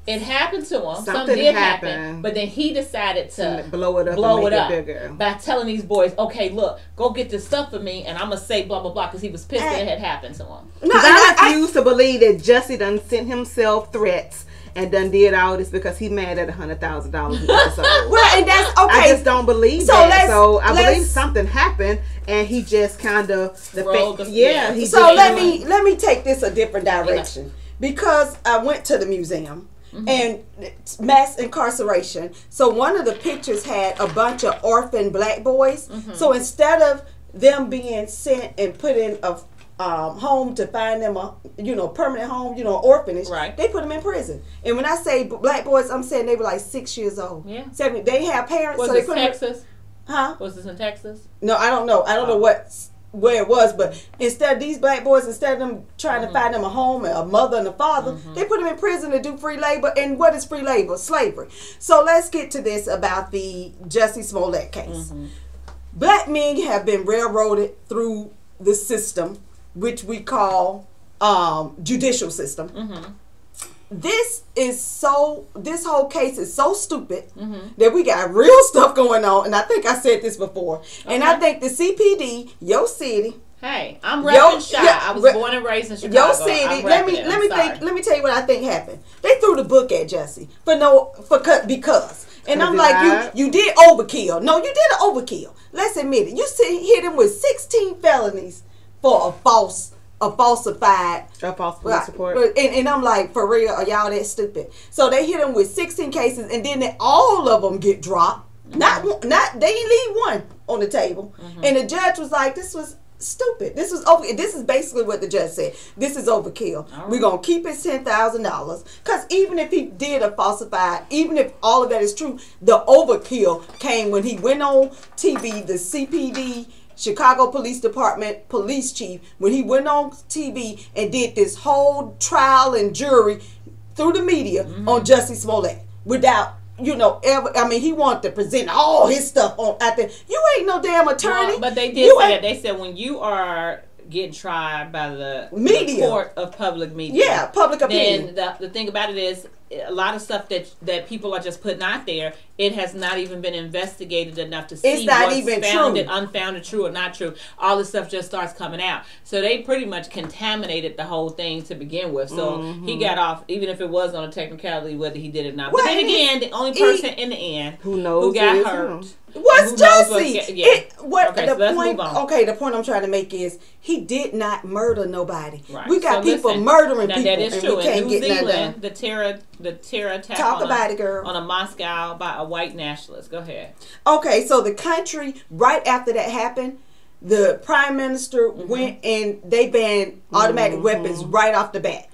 it happened to him. Something did happen, but then he decided to blow it up bigger by telling these boys, "Okay, look, go get this stuff for me, and I'm gonna say blah blah blah," because he was pissed that it had happened to him. Because I refuse to believe that Jussie done sent himself threats and done did all this because he mad at $100,000 an episode. Well, and that's okay. I just don't believe that. So I believe something happened, and he just kind of he. So let me take this a different direction because I went to the museum. And mass incarceration. So one of the pictures had a bunch of orphan black boys. So instead of them being sent and put in a home to find them a permanent home, orphanage, they put them in prison. And when I say black boys, I'm saying they were like 6 years old. Yeah. 7. They have parents. Was so this they put Texas? Was this in Texas? No, I don't know. I don't know where it was, but instead of these black boys, instead of them trying to find them a home, a mother and a father, they put them in prison to do free labor. And what is free labor? Slavery. So let's get to this about the Jussie Smollett case. Black men have been railroaded through the system, which we call judicial system. This whole case is so stupid that we got real stuff going on, and I think I said this before. And I think the CPD, your city. Hey, I'm repping Chi. I was born and raised in Chicago. Your city. Let me tell you what I think happened. They threw the book at Jussie because. And I'm like, you did overkill. No, you did an overkill. Let's admit it. You hit him with 16 felonies for a falsified police report. And I'm like, for real, are y'all that stupid? So they hit him with 16 cases, and then all of them get dropped. Not they didn't leave one on the table. And the judge was like, this was stupid. This was over. This is basically what the judge said. This is overkill. Right. We're gonna keep his $10,000 because even if he did a falsified, even if all of that is true, the overkill came when he went on TV. The CPD, Chicago Police Department police chief, when he went on TV and did this whole trial and jury through the media on Jussie Smollett without ever. I mean, he wanted to present all his stuff on out there. You ain't no damn attorney. Well, but they did say that. They said when you are getting tried by the media, the court of public media, public opinion. Then the thing about it is, a lot of stuff that people are just putting out there, it has not even been investigated enough to see what's founded, unfounded, true or not true. All this stuff just starts coming out. So they pretty much contaminated the whole thing to begin with. So he got off, even if it was on a technicality, whether he did it or not. But then again, the only person in the end who got hurt was Jussie. Okay, the point I'm trying to make is he did not murder nobody. Right. We got people murdering people. That is true. We can't in New get Zealand, the The terror attack Talk about it, girl. On a Moscow by a white nationalist. Go ahead. Okay, so the country, right after that happened, the prime minister went and they banned automatic weapons right off the bat.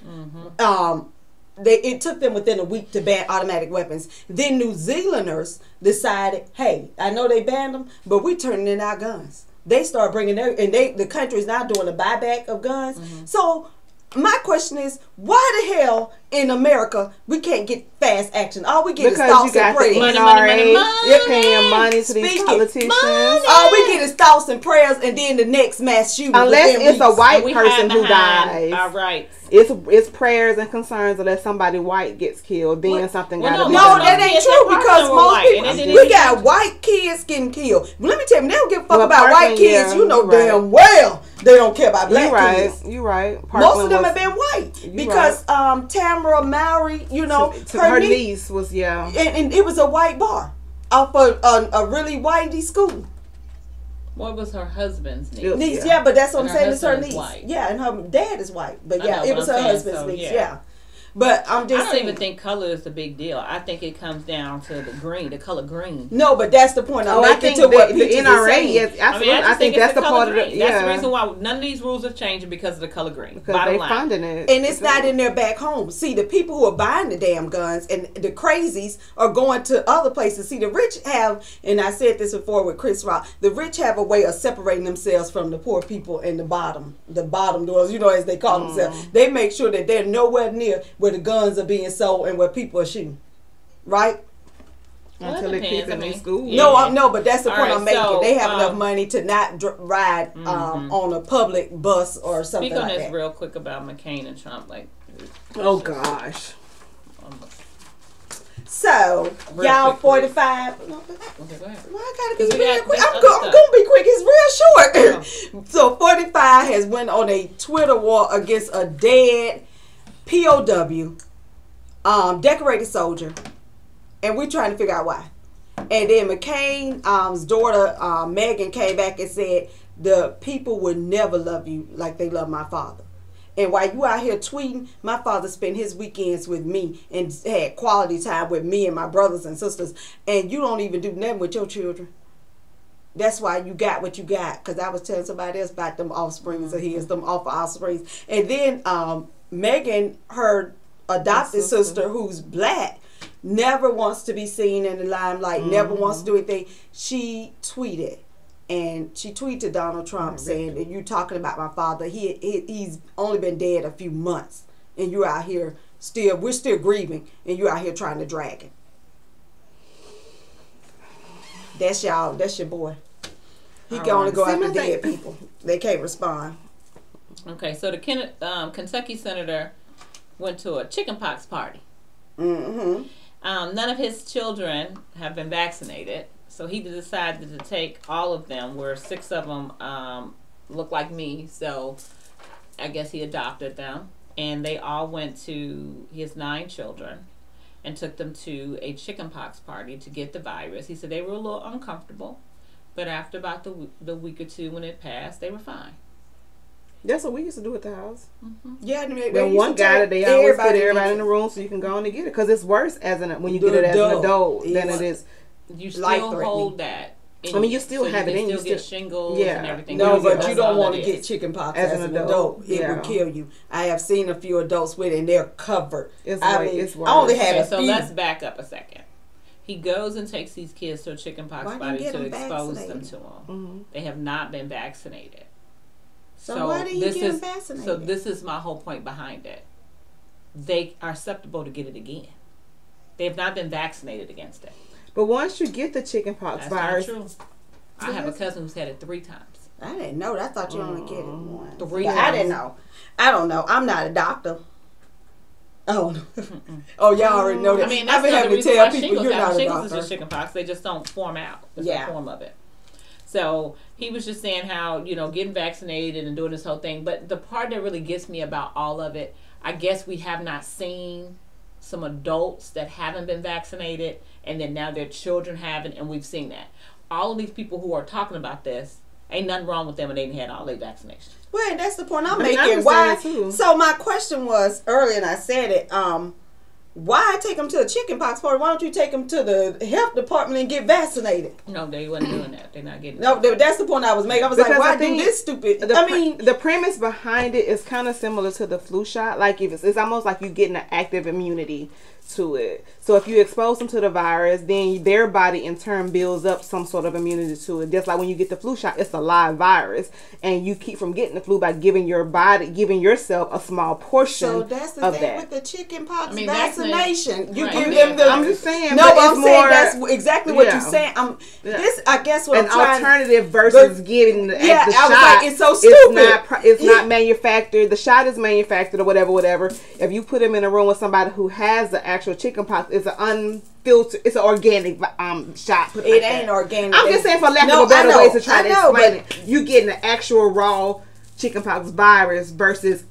It took them within a week to ban automatic weapons. Then New Zealanders decided, hey, I know they banned them, but we turning in our guns. They start bringing the country is now doing a buyback of guns. So my question is, why the hell in America we can't get fast action? All we get is thoughts and prayers. You're paying money to these politicians. All we get is thoughts and prayers, and then the next mass shooting. Unless it's a white person who dies. All right. It's prayers and concerns unless somebody white gets killed. Then something got to be done. No, that ain't true because most people, we got white kids getting killed. Let me tell you, they don't give a fuck about white kids. You know damn well they don't care about black kids. You're right. Most of them have been white because Tamara Mowry, you know, her niece was and it was a white bar off a really whitey school. What was her husband's niece? Yeah, but that's what I'm saying. It's her niece. White. Yeah, and her dad is white. But yeah, it was her husband's niece. Yeah. But I'm just saying. I don't even think color is the big deal. I think it comes down to the green, the color green. No, but that's the point I'm making to what the NRA is. I think that's the part of it. That's the reason why none of these rules are changing because of the color green. Because they're funding it. And it's not in their back home. See, the people who are buying the damn guns and the crazies are going to other places. See, the rich have, and I said this before with Chris Rock, the rich have a way of separating themselves from the poor people and the bottom doors, you know, as they call themselves. They make sure that they're nowhere near where the guns are being sold and where people are shooting, right? Until they keep them in school. No, but that's the point I'm making. They have enough money to not ride on a public bus or something like that. Speak on this real quick about McCain and Trump. Oh gosh. So y'all 45. Okay, go ahead. Well, I gotta be real quick. I'm gonna be quick. It's real short. So 45 has went on a Twitter war against a dead POW, decorated soldier, and we're trying to figure out why. And then McCain's daughter, Megan, came back and said the people would never love you like they love my father. And while you out here tweeting, my father spent his weekends with me and had quality time with me and my brothers and sisters, and you don't even do nothing with your children. That's why you got what you got. Because I was telling somebody else about them offsprings of his, them awful offsprings. And then Megan, her adopted sister, who's black, never wants to be seen in the limelight, never wants to do anything. She tweeted to Donald Trump saying that you talking about my father. He's only been dead a few months, and you're out here we're still grieving, and you're out here trying to drag him. That's y'all. That's your boy. He can only go after dead people. They can't respond. Okay, so the Kentucky senator went to a chickenpox party. Mm-hmm. None of his children have been vaccinated, so he decided to take all of them, where 6 of them look like me, so I guess he adopted them. And they all went to, he has 9 children, and took them to a chickenpox party to get the virus. He said they were a little uncomfortable, but after about the week or two when it passed, they were fine. That's what we used to do at the house. Mm-hmm. Yeah, when one guy that they always put everybody in the room so you can go on and get it, because it's worse when you get it as an adult than it is. You still hold that. I mean, you still have it in you. Still get shingles and everything. No, but you don't want to get chickenpox as an adult. It will kill you. I have seen a few adults with it, and they're covered. It's worse. I only had a few. So let's back up a second. He goes and takes these kids to a chickenpox party to expose them to him. Mm-hmm. They have not been vaccinated. So why did you get them vaccinated? So this is my whole point behind it. They are susceptible to get it again. They have not been vaccinated against it. But once you get the chickenpox virus, not true. I have a cousin who's had it 3 times. I didn't know. I thought you only get it once. 3 times. I didn't know. I don't know. I'm not a doctor. Oh, oh, y'all already know that. I mean, that's I've been having to tell people you're not a shingles doctor. is just chickenpox. They just don't form out. There's no form of it. So he was just saying how, getting vaccinated and doing this whole thing. But the part that really gets me about all of it, I guess we have not seen some adults that haven't been vaccinated, and then now their children haven't, and we've seen that. All of these people who are talking about this, ain't nothing wrong with them, and they had all their vaccinations. Well, that's the point I'm making. Why? So my question was earlier, and I said it. Why take them to a chicken pox party? Why don't you take them to the health department and get vaccinated? No, they wasn't doing that. They're not getting. No, that's the point I was making. I was because like, why do this stupid? The premise behind it is kind of similar to the flu shot. Like if it's almost like you getting an active immunity to it. So if you expose them to the virus, then their body in turn builds up some sort of immunity to it. Just like when you get the flu shot, it's a live virus, and you keep from getting the flu by giving yourself a small portion. So that's the thing with the chicken pox vaccination. You give them the. I'm just saying. No, I'm saying that's exactly what you're saying. This, I guess, what an I'm trying. Alternative versus getting the shot. Like, it's so stupid. It's not manufactured. The shot is manufactured or whatever. If you put them in a room with somebody who has the actual chicken pox, it's an unfiltered, it's an organic shot. It ain't organic. I'm just saying, for lack of a better way to try to explain it, you getting the actual raw chickenpox virus versus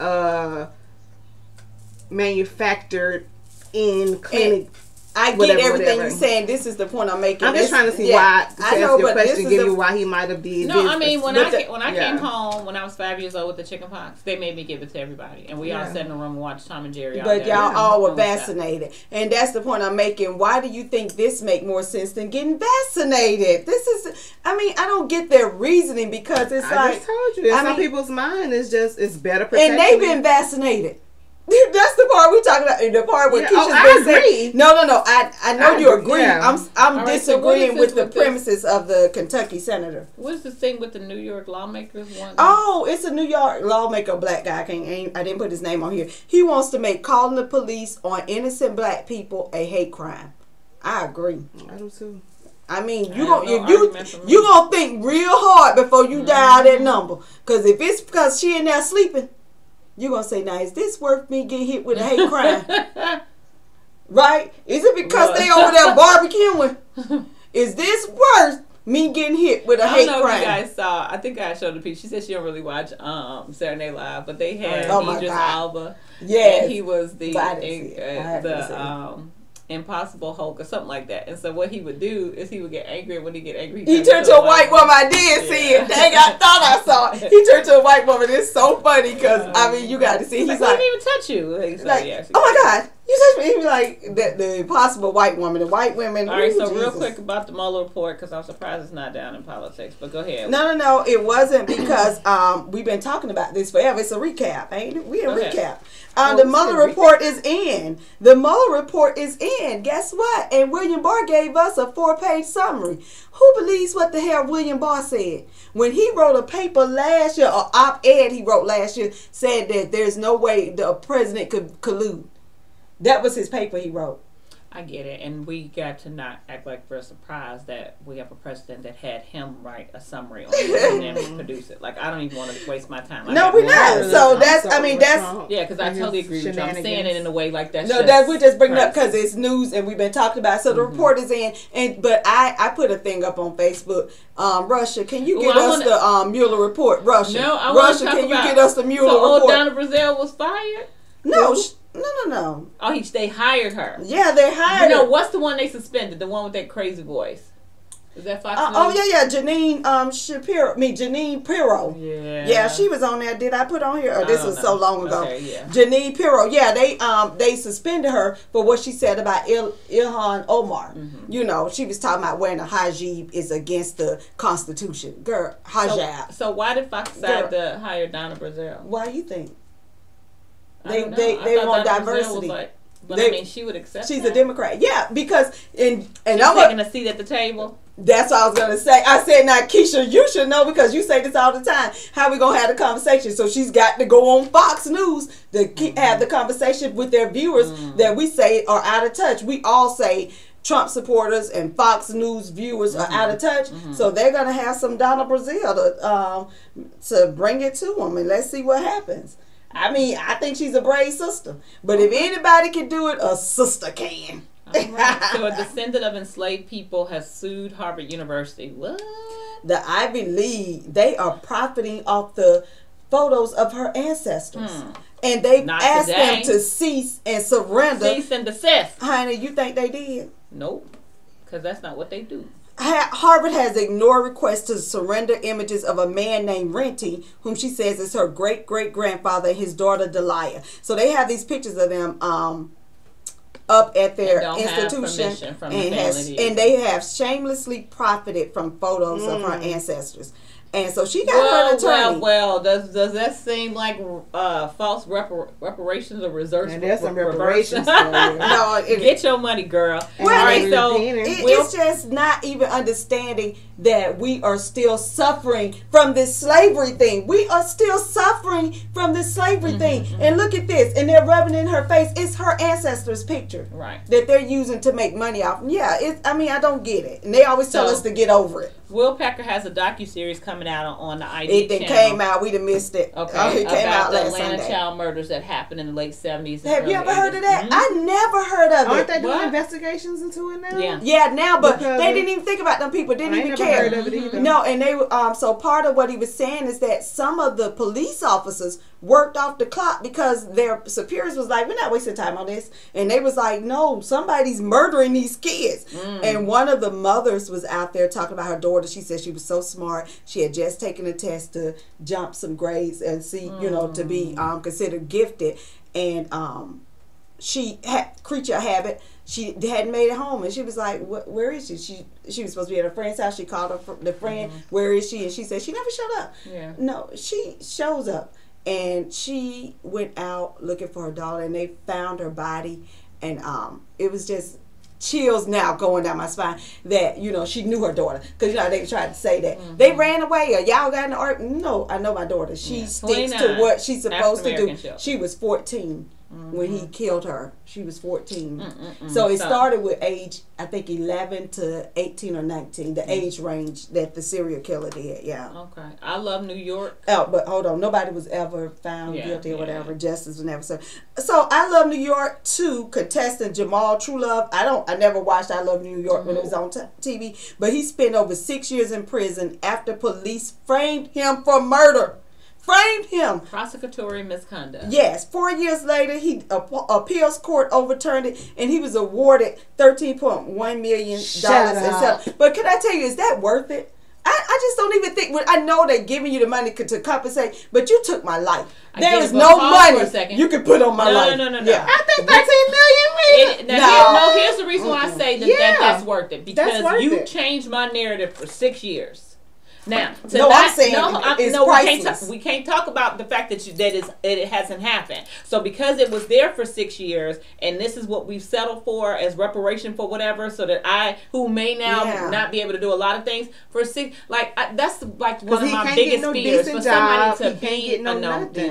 manufactured in clinic. I get everything you're saying. This is the point I'm making. I'm just trying to see why. I know, but this is why he might have did. No, I mean when I came home when I was 5 years old with the chicken pox, they made me give it to everybody, and we all sat in a room and watched Tom and Jerry. But y'all all were vaccinated, and that's the point I'm making. Why do you think this make more sense than getting vaccinated? This is, I mean, I don't get their reasoning because it's I just told you. In some people's mind, it's better protection. And they've been vaccinated. That's the part we're talking about. The part where Keisha's been saying. No. I know you agree. Yeah. I'm disagreeing with the premises of the Kentucky senator. What's the thing with the New York lawmakers? It's a New York lawmaker, a black guy. I didn't put his name on here. He wants to make calling the police on innocent black people a hate crime. I agree. I do too. I mean, you gonna think real hard before you dial that number. Because if it's because she in there sleeping, you're going to say, now, is this worth me getting hit with a hate crime? Right? Is it because they over there barbecuing? Is this worth me getting hit with a hate crime? I don't know if you guys saw. I think I showed the piece. She said she don't really watch Saturday Night Live, but they had Idris Elba. Yes. And he was the Impossible Hulk or something like that. And so what he would do is he would get angry. When he get angry, he turned to a white woman. I did see it. Dang, I thought I saw it. He turned to a white woman. It's so funny because I mean, you got to see. He's like, I didn't even touch you. Oh my God, you touched me. He was like the impossible white woman. The white women. All right, so real quick about the Mueller report because I'm surprised it's not down in politics. But go ahead. No, it wasn't because we've been talking about this forever. It's a recap, ain't it? We a recap. The Mueller report is in. The Mueller report is in. Guess what? And William Barr gave us a 4-page summary. Who believes what the hell William Barr said? When he wrote a paper last year, or op-ed he wrote last year, said that there's no way the president could collude. That was his paper he wrote. I get it, and we got to not act like we're surprised that we have a president that had him write a summary on it and then produce it. Like, I don't even want to waste my time. No, we're not. So that's, I mean, that's... Yeah, because I totally agree with you. I'm saying it in a way like that's we just bring it up because it's news and we've been talking about it. So the report is in, but I put a thing up on Facebook. Russia, can you get us the Mueller report? Russia, can you get us the Mueller report? So Donna Brazile was fired? No, No. Oh, they hired her. Yeah, they hired her. What's the one they suspended? The one with that crazy voice. Is that Fox News? Oh, yeah. Janine Pirro. Yeah. Yeah, she was on there. Did I put on here? Oh, this was so long ago. Okay, yeah. Janine Pirro. Yeah, they suspended her for what she said about Ilhan Omar. Mm-hmm. You know, she was talking about wearing a hijab is against the Constitution. Girl, hijab. So why did Fox decide to hire Donna Brazile? Why do you think? They want diversity. But I mean, she would accept. She's a Democrat. Yeah, because she's taking a seat at the table. That's what I was gonna say. I said, now Keisha, you should know because you say this all the time. How we gonna have the conversation? So she's got to go on Fox News to have the conversation with their viewers that we say are out of touch. We all say Trump supporters and Fox News viewers are out of touch. So they're gonna have some Donna Brazile to bring it to them, and let's see what happens. I mean, I think she's a brave sister. But if anybody can do it, a sister can. Right. So a descendant of enslaved people has sued Harvard University. What? The Ivy League, they are profiting off the photos of her ancestors. And they asked them to cease and surrender. Cease and desist. Honey, you think they did? Nope. Because that's not what they do. Harvard has ignored requests to surrender images of a man named Renty, whom she says is her great-great-grandfather and his daughter Delia. So they have these pictures of them up at their And don't institution have permission from the family and they have shamelessly profited from photos of her ancestors. And so she got her an attorney. Well, does that seem like false reparations or reserves? And there's some reparations. No, get your money, girl. Well, all right, so it's just not even understanding that we are still suffering from this slavery thing. We are still suffering from this slavery thing. And look at this, and they're rubbing in her face. It's her ancestors' picture, right, that they're using to make money off. Yeah, I mean, I don't get it. And they always tell us to get over it. Will Packer has a docuseries coming out on the ID It channel. came out. We done missed it. Okay, it came out the last Atlanta Sunday. child murders that happened in the late 70s. Have you ever heard of that? I never heard of it. Aren't they doing investigations into it now? Yeah, now, but they didn't even think about them people. Didn't even care. Heard of it either. No, and they so part of what he was saying is that some of the police officers worked off the clock because their superiors was like, we're not wasting time on this, and they was like, no, somebody's murdering these kids. And one of the mothers was out there talking about her daughter. She said she was so smart. She had just taken a test to jump some grades and see, to be considered gifted, and she had creature habit. She hadn't made it home, and she was like, where is she? She was supposed to be at her friend's house. She called the friend, where is she? And she said she never showed up. No, she shows up, and she went out looking for her daughter, and they found her body, and it was just chills now going down my spine that she knew her daughter, because they tried to say that they ran away or y'all got in the art. No, I know my daughter. She sticks to what she's supposed to do. She was 14 when he killed her. She was 14. So it started with age, I think 11 to 18 or 19, the age range that the serial killer did. Yeah. Okay. I love New York. Oh, but hold on, nobody was ever found guilty or whatever. Justice was never served. So I Love New York 2 contestant Jamal Truelove. I never watched I Love New York when it was on TV, but he spent over 6 years in prison after police framed him for murder. Framed him. Prosecutory misconduct. Yes. 4 years later, appeals court overturned it, and he was awarded $13.1 million. But can I tell you, is that worth it? I just don't even think. I know they're giving you the money to compensate, but you took my life. There is no money you can put on my life. No. Yeah. I think $13 million. Here's the reason why I say that's worth it, because you changed my narrative for 6 years. Now, I'm saying it's priceless. We can't talk about the fact that it hasn't happened. So because it was there for 6 years, and this is what we've settled for as reparation for whatever, so that who may now not be able to do a lot of things for 6, that's like one of my biggest fears for somebody to be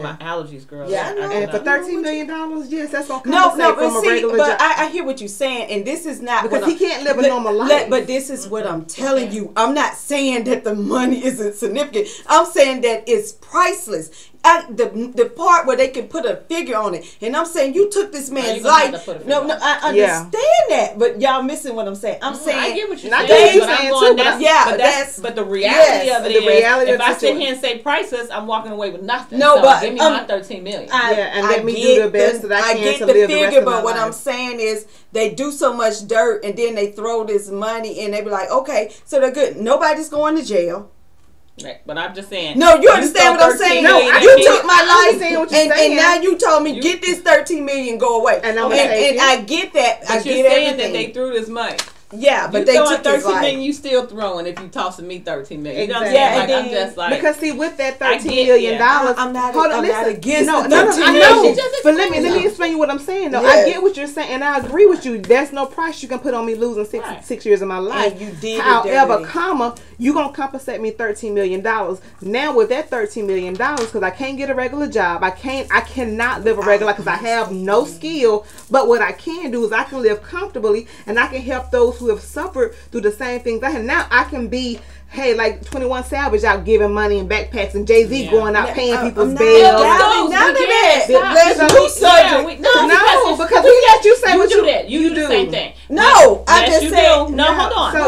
my allergies, girl. Yeah, I know. And for $13 million, yes, that's gonna compensate from a regular job. I hear what you're saying, and this is not because he can't live a normal life. But this is what I'm telling you. I'm not saying that the money isn't significant. I'm saying that it's priceless. The part where they can put a figure on it, and I'm saying you took this man's life. No, I understand that, but y'all missing what I'm saying. I'm saying I get what you're saying, but I'm going but the reality of it is, if I sit here and say priceless, I'm walking away with nothing. No, but give me my $13 million. And let me do the best that I can to live the rest of my life. But what I'm saying is, they do so much dirt, and then they throw this money, and they be like, okay, so they're good. Nobody's going to jail. Right, but I'm just saying. No, you understand what I'm saying? No, you took my life, and now you told me get this $13 million, go away. And I get that. But you're saying that they threw this money. Yeah, but they took his life. $13 million, you still throwing if you tossing me $13 million. You know what I'm saying? I'm just like, because see, with that $13 million, I'm not against no, $13 million. I know. But let me explain you what I'm saying. Though I get what you're saying, and I agree with you. There's no price you can put on me losing six years of my life. And you did. However, you gonna compensate me $13 million. Now with that $13 million, because I can't get a regular job, I cannot live a regular life because I have no skill. But what I can do is I can live comfortably, and I can help those who have suffered through the same things I had. Now I can be, like 21 Savage out giving money in backpacks, and Jay-Z going out paying people's bills. None of that. Let's do subject. No, because we let you say what you do. You do the same thing. No, I just said. No, hold on. So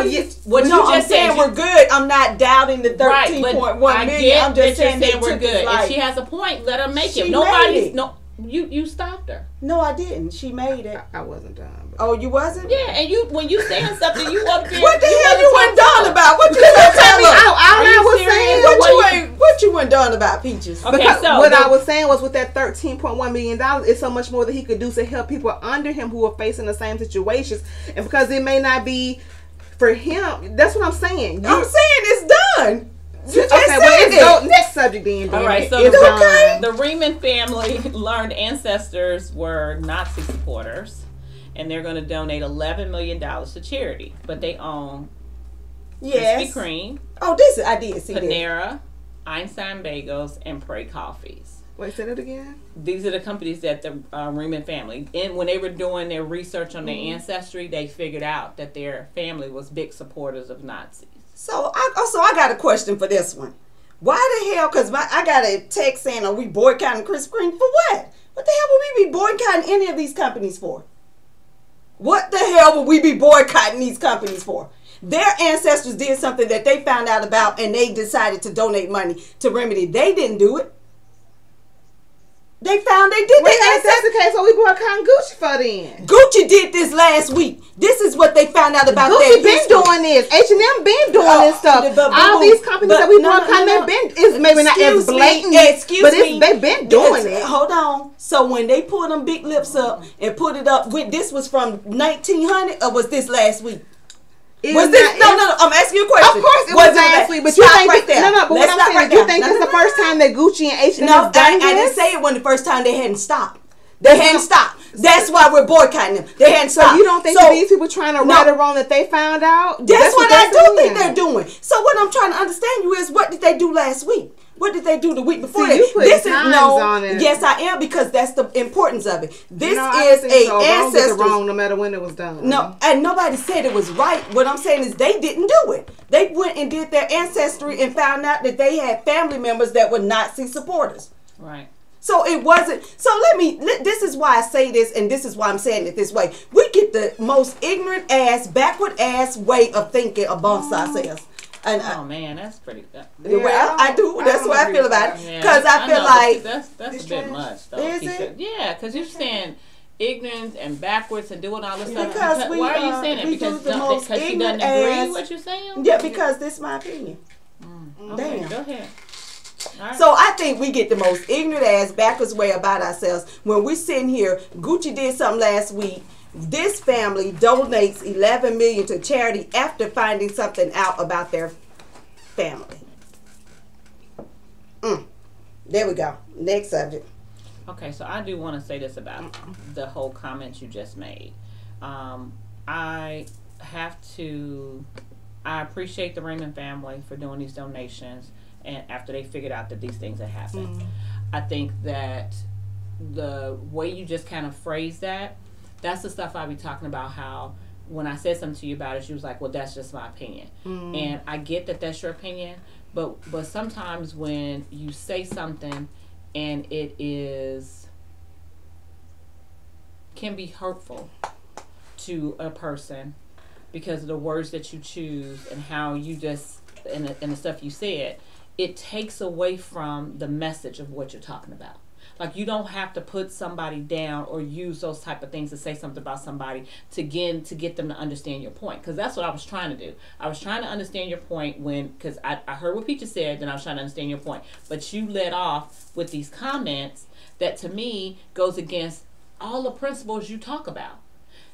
what you just said, we're good. I'm not doubting the 13.1 million. I'm just saying we're good. If she has a point, let her make it. Nobody's You stopped her. No, I didn't. She made it. I wasn't done. Oh, you wasn't? Yeah, and when you saying something, you up there. What the hell you wasn't done about? What you tell me? I was saying. What What you went done about Peaches? Okay, because so what I was saying was with that $13.1 million, it's so much more that he could do to help people under him who are facing the same situations. And because it may not be for him, that's what I'm saying. I'm saying it's done. You just okay, well, let's go next subject then. All right, so the Riemann family learned ancestors were Nazi supporters, and they're going to donate $11 million to charity. But they own Krispy Kreme. Oh, this I did see Panera, Einstein Bagels, and Prey Coffees. Wait, say that again. These are the companies that the Riemann family, and when they were doing their research on their ancestry, they figured out that their family was big supporters of Nazis. So I got a question for this one. Why the hell? Because I got a text saying, "Are we boycotting Krispy Kreme for what? What the hell would we be boycotting any of these companies for? What the hell would we be boycotting these companies for? Their ancestors did something that they found out about, and they decided to donate money to remedy. They didn't do it. They found they did. Well, if that's the case, so we boycotting Gucci for then. Gucci did this last week. This is what they found out about. Gucci been doing this. H&M been doing this stuff. All these companies that we boycotting, they've been is maybe not as blatant, but they've been doing it. Hold on. So when they pulled them big lips up and put it up, this was from 1900, or was this last week? Was this no? I'm asking you a question. Of course it was last week, but you think right there. No, but what I'm saying, you think this is the first time that Gucci and H&M No, done this? I didn't say it when the first time they hadn't stopped. They hadn't stopped. That's why we're boycotting them. They hadn't stopped. So you don't think that these people trying to right or wrong that they found out? That's what I do think they're doing. So what I'm trying to understand you is, what did they do last week? What did they do the week before? See, you put times on it. Yes, I am, because that's the importance of it. This is so. ancestor wrong no matter when it was done. No, and nobody said it was right. What I'm saying is they didn't do it. They went and did their ancestry and found out that they had family members that were Nazi supporters. Right. So it wasn't. So this is why I say this, and this is why I'm saying it this way. We get the most ignorant ass, backward ass way of thinking amongst ourselves. And oh man, that's pretty good. Well, I do. That's what I feel about it. Because I feel like that's a bit much, though. Is it? Yeah, because you're saying ignorant and backwards and doing all this stuff. Because why are you saying it? Because she doesn't agree with what you're saying? Yeah, because this is my opinion. Okay, Damn. go ahead. Right. So I think we get the most ignorant ass backwards way about ourselves when we're sitting here. Gucci did something last week. This family donates $11 million to charity after finding something out about their family. There we go. Next subject. Okay, so I do want to say this about the whole comments you just made. I appreciate the Raymond family for doing these donations, and after they figured out that these things had happened. I think that the way you just kind of phrased that's the stuff I be talking about, how when I said something to you about it, she was like, well, that's just my opinion. And I get that that's your opinion, but sometimes when you say something and it can be hurtful to a person because of the words that you choose and how you just, and the stuff you said, it takes away from the message of what you're talking about. Like, you don't have to put somebody down or use those type of things to say something about somebody to get them to understand your point. Because that's what I was trying to do. I was trying to understand your point because I heard what Peaches said, then I was trying to understand your point. But you led off with these comments that to me goes against all the principles you talk about.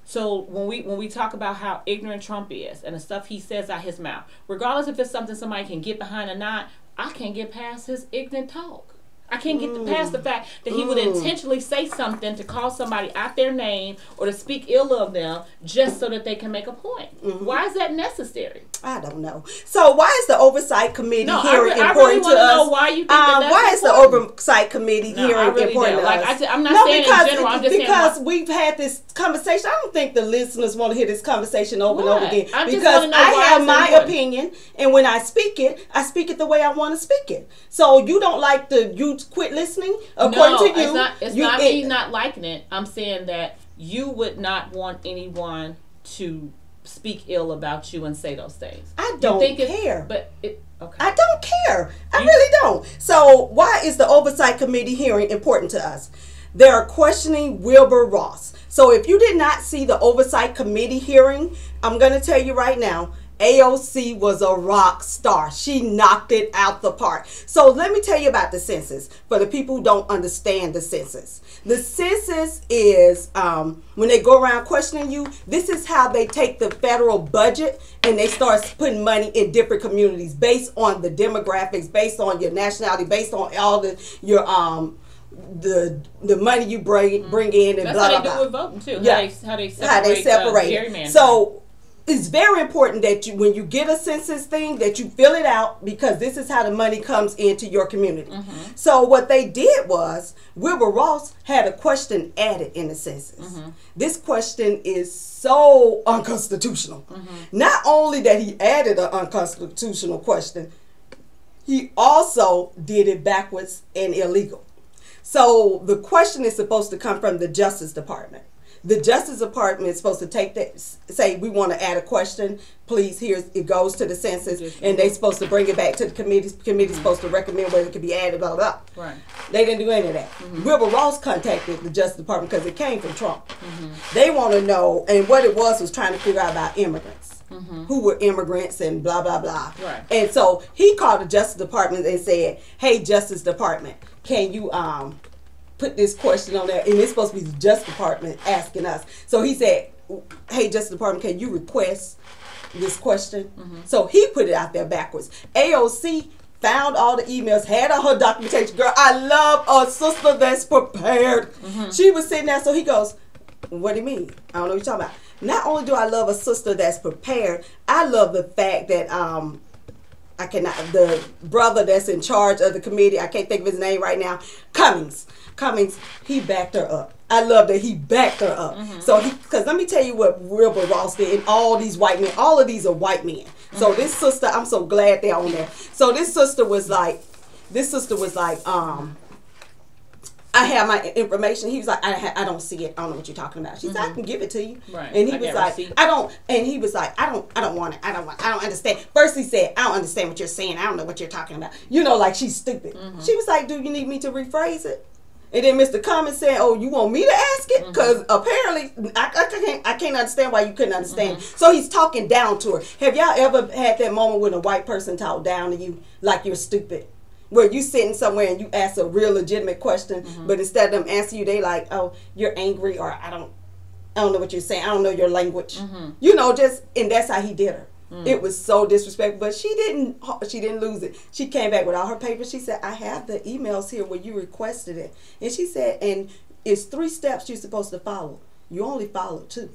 So when we talk about how ignorant Trump is and the stuff he says out his mouth, regardless if it's something somebody can get behind or not, I can't get past his ignorant talk. I can't get past the fact that he would intentionally say something to call somebody out their name or to speak ill of them just so that they can make a point. Why is that necessary? I don't know. So why is the oversight committee hearing important I really to want to us? know why you think that's why is the oversight committee hearing important to us? I'm not saying in general. I'm just because saying we've had this conversation. I don't think the listeners want to hear this conversation over and over again. I because I have my opinion, and when I speak it the way I want to speak it. So you don't like you quit listening according to you. It's not me not liking it. I'm saying that you would not want anyone to speak ill about you and say those things. I don't care. Okay. I don't care. I really don't. So why is the oversight committee hearing important to us? They're questioning Wilbur Ross. So if you did not see the oversight committee hearing, I'm going to tell you right now, AOC was a rock star. She knocked it out the park. So let me tell you about the census for the people who don't understand the census. The census is when they go around questioning you, this is how they take the federal budget and they start putting money in different communities based on the demographics, based on your nationality, based on all your the money you bring in and that's blah blah blah. That's how they do with voting too. Yeah. How they separate gerrymandering. So it's very important that you, when you get a census thing, that you fill it out, because this is how the money comes into your community. Mm-hmm. So what they did was, Wilbur Ross had a question added in the census. Mm-hmm. This question is so unconstitutional. Mm-hmm. Not only that he added an unconstitutional question, he also did it backwards and illegal. So the question is supposed to come from the Justice Department. The Justice Department is supposed to take that, say we want to add a question, please, it goes to the census, and they're supposed to bring it back to the committee. The committee's supposed to recommend whether it can be added, blah, blah, blah. Right. They didn't do any of that. Mm-hmm. Wilbur Ross contacted the Justice Department because it came from Trump. Mm-hmm. They want to know, and what it was trying to figure out about immigrants. Mm-hmm. Who were immigrants and blah, blah, blah. Right. And so he called the Justice Department and said, hey, Justice Department, can you put this question on there? And it's supposed to be the Justice Department asking us. So he said, hey, Justice Department, can you request this question? Mm-hmm. So he put it out there backwards. AOC found all the emails, had all her documentation. Girl, I love a sister that's prepared. Mm-hmm. She was sitting there, so he goes, what do you mean? I don't know what you're talking about. Not only do I love a sister that's prepared, I love the fact that the brother that's in charge of the committee, I can't think of his name right now, Cummings, he backed her up. I love that he backed her up. Mm-hmm. So because let me tell you what Wilbur Ross did, and all these white men, all of these are white men. Mm-hmm. So this sister, I'm so glad they're on there. So this sister was like, I have my information. He was like, I don't see it. I don't know what you're talking about. She said, I can give it to you. Right. And he was like, I don't. And he was like, I don't want it. I don't understand. First he said, I don't understand what you're saying. I don't know what you're talking about. You know, like she's stupid. Mm-hmm. She was like, do you need me to rephrase it? And then Mr. Cummings said, oh, you want me to ask it? Because apparently I can't understand why you couldn't understand. Mm-hmm. So he's talking down to her. Have y'all ever had that moment when a white person talk down to you like you're stupid? Where you sitting somewhere and you ask a real legitimate question, but instead of them answering you, they like, oh, you're angry, or I don't know what you're saying. I don't know your language. Mm-hmm. You know, and that's how he did her. Mm. It was so disrespectful, but she didn't lose it. She came back with all her papers. She said, I have the emails here where you requested it. And she said, and it's 3 steps you're supposed to follow. You only followed 2.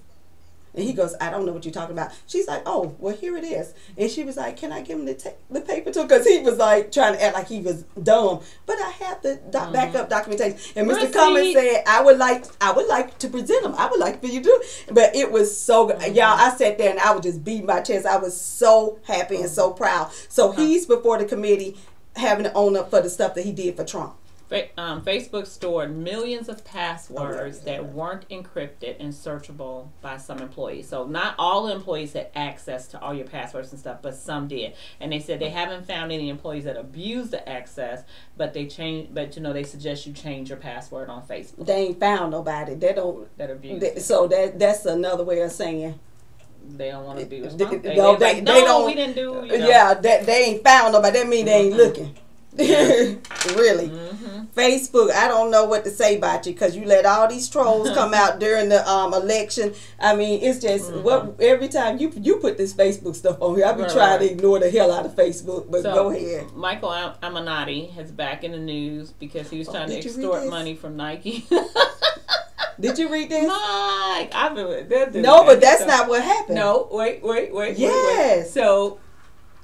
And he goes, I don't know what you're talking about. She's like, oh, well, here it is. And she was like, can I give him the paper too? Because he was like trying to act like he was dumb. But I have the backup documentation. And Mr. Cummings said, I would like to present them. I would like for you to do. But it was so good. Y'all, I sat there and I was just beating my chest. I was so happy and so proud. So he's before the committee having to own up for the stuff that he did for Trump. Facebook stored millions of passwords that weren't encrypted and searchable by some employees. So not all employees had access to all your passwords and stuff, but some did. And they said they haven't found any employees that abused the access, but they suggest you change your password on Facebook. They ain't found nobody. They don't that abuse. So that's another way of saying they don't want to be responsible. They don't. We didn't do. Yeah, they ain't found nobody. That mean they ain't looking. Really. Mm-hmm. Facebook, I don't know what to say about you, because you let all these trolls come out during the election. I mean, it's just every time you put this Facebook stuff on here, I be trying to ignore the hell out of Facebook, but go ahead. Michael Avenatti is back in the news because he was trying to extort money from Nike. Did you read this? Mike, but that's not what happened. No, wait. Yes. Wait. So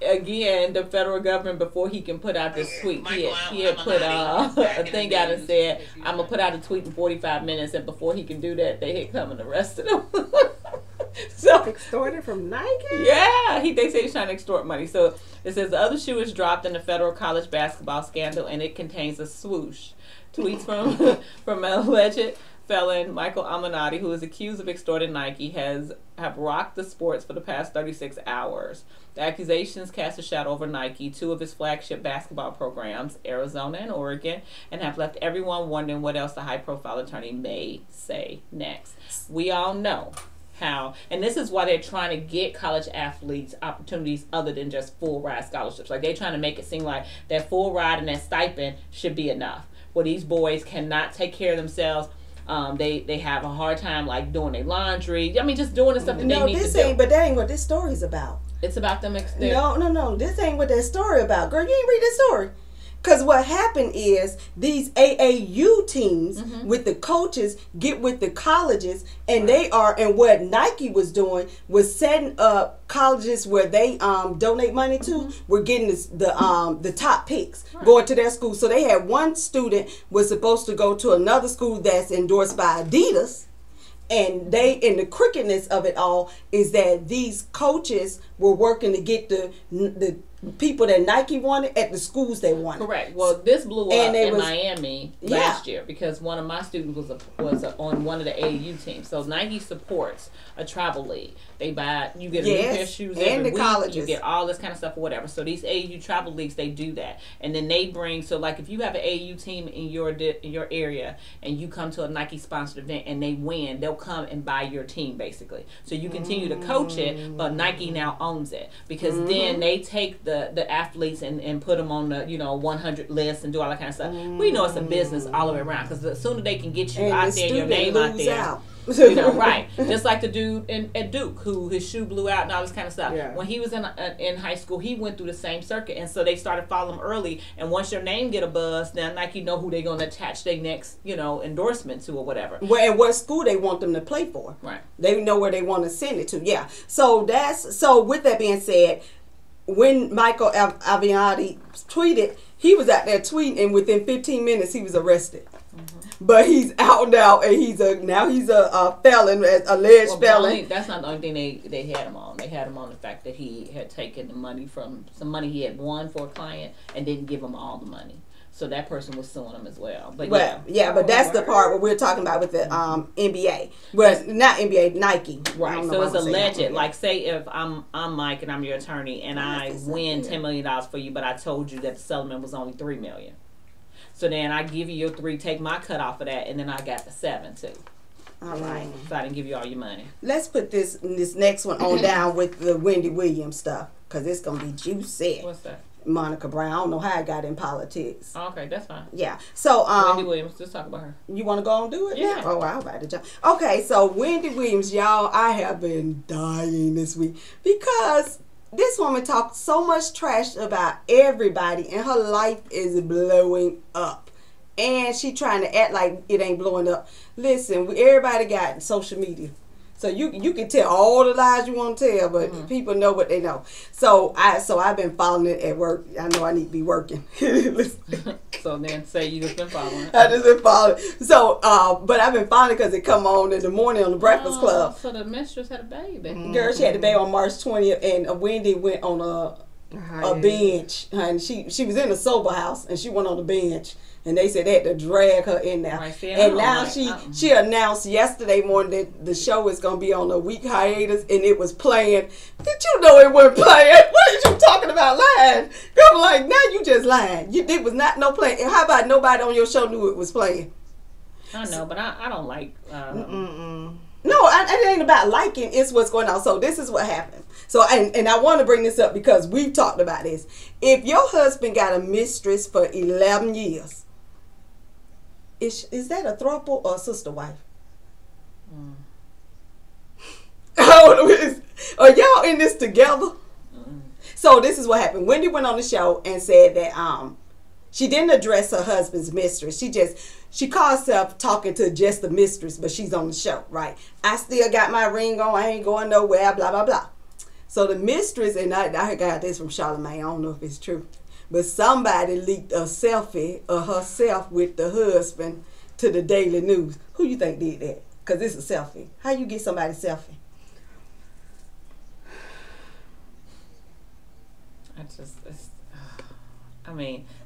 again, the federal government, before he can put out this tweet, he had put a thing out and said, I'm going to put out a tweet in 45 minutes, and before he can do that, they had come and arrested him. So extorted from Nike? Yeah, they say he's trying to extort money. So it says the other shoe is dropped in the federal college basketball scandal, and it contains a swoosh. Tweets from an alleged felon Michael Avenatti, who is accused of extorting Nike, have rocked the sports for the past 36 hours. The accusations cast a shadow over Nike, 2 of his flagship basketball programs, Arizona and Oregon, and have left everyone wondering what else the high-profile attorney may say next. We all know how, and this is why they're trying to get college athletes opportunities other than just full ride scholarships. Like they're trying to make it seem like that full ride and that stipend should be enough. Where these boys cannot take care of themselves. They have a hard time like doing their laundry. I mean, just doing the stuff that they need to do. But that ain't what this story's about. It's about them. No. This ain't what that story about, girl. You ain't read this story. Because what happened is these AAU teams with the coaches get with the colleges, and and what Nike was doing was setting up colleges where they donate money to. Were getting the top picks going to their school. So they had one student was supposed to go to another school that's endorsed by Adidas. And the crookedness of it all is that these coaches were working to get the people that Nike wanted at the schools they wanted. Correct. Well, this blew up in Miami last year because one of my students was on one of the AAU teams. So Nike supports a travel league. They buy, you get a new pair of shoes every week. Colleges. You get all this kind of stuff or whatever. So these AAU travel leagues, they do that, and then they bring. So like if you have an AAU team in your area and you come to a Nike sponsored event and they win, they'll come and buy your team basically. So you continue to coach it, but Nike now owns it because then they take the athletes and put them on the 100 list and do all that kind of stuff. We know it's a business all the way around because the sooner they can get you out there, your name out there. Right. Just like the dude at Duke who his shoe blew out and all this kind of stuff. Yeah. When he was in high school, he went through the same circuit, and so they started following him early. And once your name get a buzz, then Nike know who they're going to attach their next endorsement to or whatever. And what school they want them to play for. Right. They know where they want to send it to. Yeah. So with that being said, when Michael Avenatti tweeted, he was out there tweeting, and within 15 minutes he was arrested. But he's out now, and he's a felon, alleged felon. That's not the only thing they had him on. They had him on the fact that he had taken the money from some money he had won for a client and didn't give him all the money. So that person was suing him as well. But but that's the part what we're talking about with the NBA. Well, not NBA, Nike. Right. So it's alleged. Like, say if I'm Mike and I'm your attorney and I win $10 million for you, but I told you that the settlement was only $3 million. So then I give you your 3, take my cut off of that, and then I got the 7 too. All right. So I didn't give you all your money. Let's put this next one on down with the Wendy Williams stuff, because it's going to be juicy. What's that? Monica Brown. I don't know how I got in politics. Oh, okay, that's fine. Yeah. So Wendy Williams, let's talk about her. You want to go and do it? Yeah. Now? Oh, I'm about to jump. Okay, so Wendy Williams, y'all, I have been dying this week because this woman talks so much trash about everybody, and her life is blowing up. And she trying to act like it ain't blowing up. Listen, everybody got social media. So you can tell all the lies you want to tell, but people know what they know. So I've been following it at work. I know I need to be working. So then say you just been following it. I just been following. So but I've been following it because it come on in the morning on the Breakfast Club. So the mistress had a baby. Girl, she had a baby on March 20th, and Wendy went on a bench, and she was in a sober house, and she went on the bench. And they said they had to drag her in there. Right, and now she announced yesterday morning that the show is going to be on a week hiatus, and it was playing. Did you know it wasn't playing? What are you talking about lying? I'm like, now you just lying. It was not no playing. How about nobody on your show knew it was playing? I know, but I don't like... No, it ain't about liking. It's what's going on. So this is what happened. So, and I want to bring this up because we've talked about this. If your husband got a mistress for 11 years, is that a throuple or a sister wife? Are y'all in this together? So this is what happened. Wendy went on the show and said that she didn't address her husband's mistress. She called herself talking to just the mistress, but she's on the show, right? I still got my ring on. I ain't going nowhere, blah, blah, blah. So the mistress, and I got this from Charlamagne. I don't know if it's true. But somebody leaked a selfie of herself with the husband to the Daily News. Who you think did that? Because it's a selfie. How you get somebody's selfie?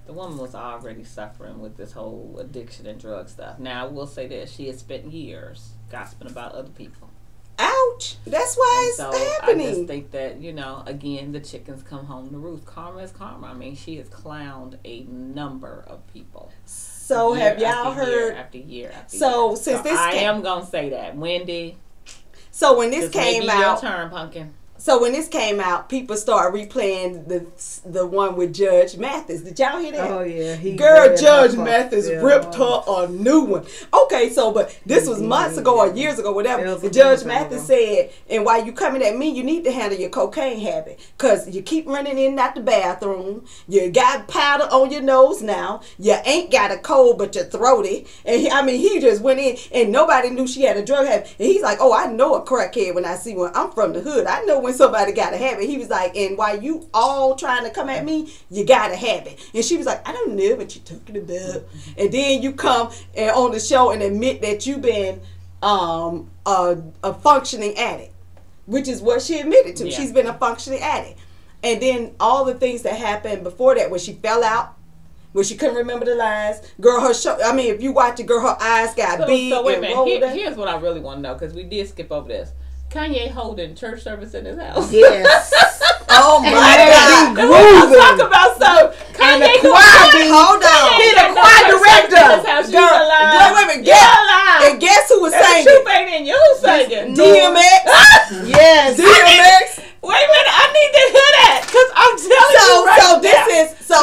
The woman was already suffering with this whole addiction and drug stuff. Now, I will say this. She has spent years gossiping about other people. Ouch. That's why it's happening. I just think that, again, the chickens come home to roost. Karma is karma. I mean, she has clowned a number of people. So have y'all heard? Year after year after year. So since this I am going to say that. Wendy. So when this came out, your turn, Pumpkin. So when this came out, people started replaying the one with Judge Mathis. Did y'all hear that? Oh yeah, girl, Judge Mathis ripped her a new one. Okay, so but this was months ago or years ago, whatever. Judge Mathis said, and while you coming at me, you need to handle your cocaine habit, cause you keep running in and out the bathroom. You got powder on your nose now. You ain't got a cold, but you're throaty. And he just went in, and nobody knew she had a drug habit. And he's like, oh, I know a crackhead when I see one. I'm from the hood. I know when somebody got a habit. He was like, and while you all trying to come at me, you got a habit. And she was like, I don't know what you're talking about. And then you come and on the show and admit that you've been a functioning addict, which is what she admitted to. Yeah. She's been a functioning addict. And then all the things that happened before that, when she fell out, when she couldn't remember the lines, girl, her show. I mean, if you watch it, girl, her eyes got big. So wait a minute. Here's what I really want to know, because we did skip over this. Kanye holding church service in his house. Yes. Oh my God. Let's talk about some Kanye. Hold on. He's the choir director. Girl, wait a minute. And guess who was singing? The truth ain't in you. Who's singing? DMX. Yes. DMX. Wait a minute, I need to hear that, because I'm telling you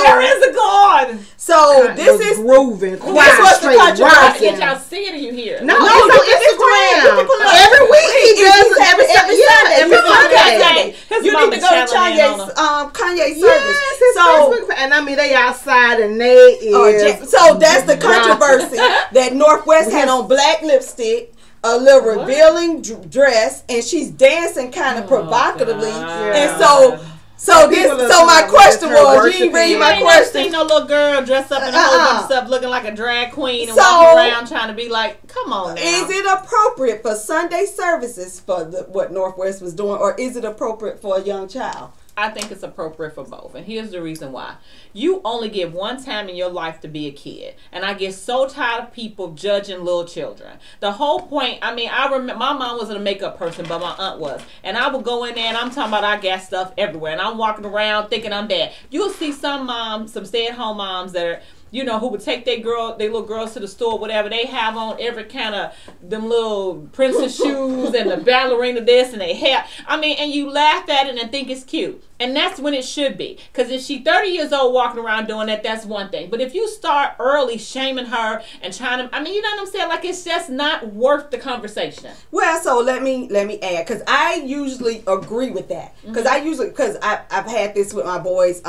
there is a God. So this is grooving. This was the controversy. Did y'all see it or you hear it? No, it's on Instagram. Every week he does every Sunday. You need to go to Kanye's service. Yes, his Facebook, and I mean they outside and they is. So that's the controversy that Northwest had on black lipstick, a little revealing dress, and she's dancing kind of provocatively, and so my question was, you ain't read my question. Seen no little girl dressed up in a whole bunch of stuff, looking like a drag queen and walking around trying to be like, come on now. Is it appropriate for Sunday services for what Northwest was doing, or is it appropriate for a young child? I think it's appropriate for both. And here's the reason why. You only get one time in your life to be a kid. And I get so tired of people judging little children. The whole point, I mean, I remember my mom wasn't a makeup person, but my aunt was. And I would go in there and I'm talking about I got stuff everywhere. And I'm walking around thinking I'm bad. You'll see some moms, some stay-at-home moms that are, you know, who would take their little girls to the store, whatever. They have on every kind of them little princess shoes and the ballerina this and they hair. I mean, and you laugh at it and think it's cute. And that's when it should be. Because if she's 30 years old walking around doing that, that's one thing. But if you start early shaming her and trying to, I mean, you know what I'm saying? Like, it's just not worth the conversation. Well, so let me add, because I usually agree with that. Because I've had this with my boys.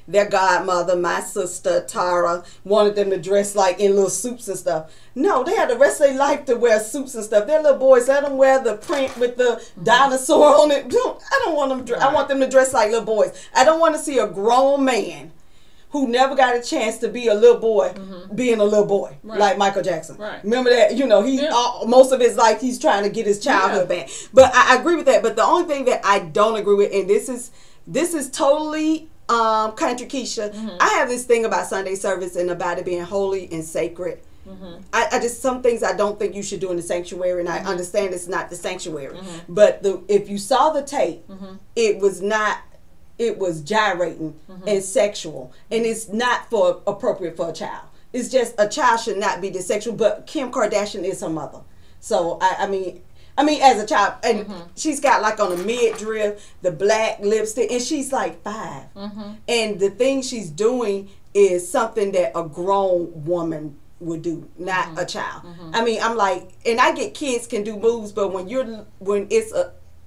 Their godmother, my sister, Tara, wanted them to dress like in little suits and stuff. No, they had the rest of their life to wear suits and stuff. Their little boys, let them wear the print with the dinosaur on it. I don't want them. I want them to dress like little boys. I don't want to see a grown man who never got a chance to be a little boy being a little boy, like Michael Jackson. Right. Remember that? You know, most of his life he's trying to get his childhood back. But I agree with that. But the only thing that I don't agree with, and this is totally Country Keisha. I have this thing about Sunday service and about it being holy and sacred. I just, some things I don't think you should do in the sanctuary, and I understand it's not the sanctuary. But if you saw the tape, it was not. It was gyrating and sexual, and it's not appropriate for a child. It's just a child should not be this sexual. But Kim Kardashian is her mother, so I mean, as a child, and she's got like on a midriff, the black lipstick, and she's like 5, and the thing she's doing is something that a grown woman would do, not a child. I mean, I'm like, and I get kids can do moves, but when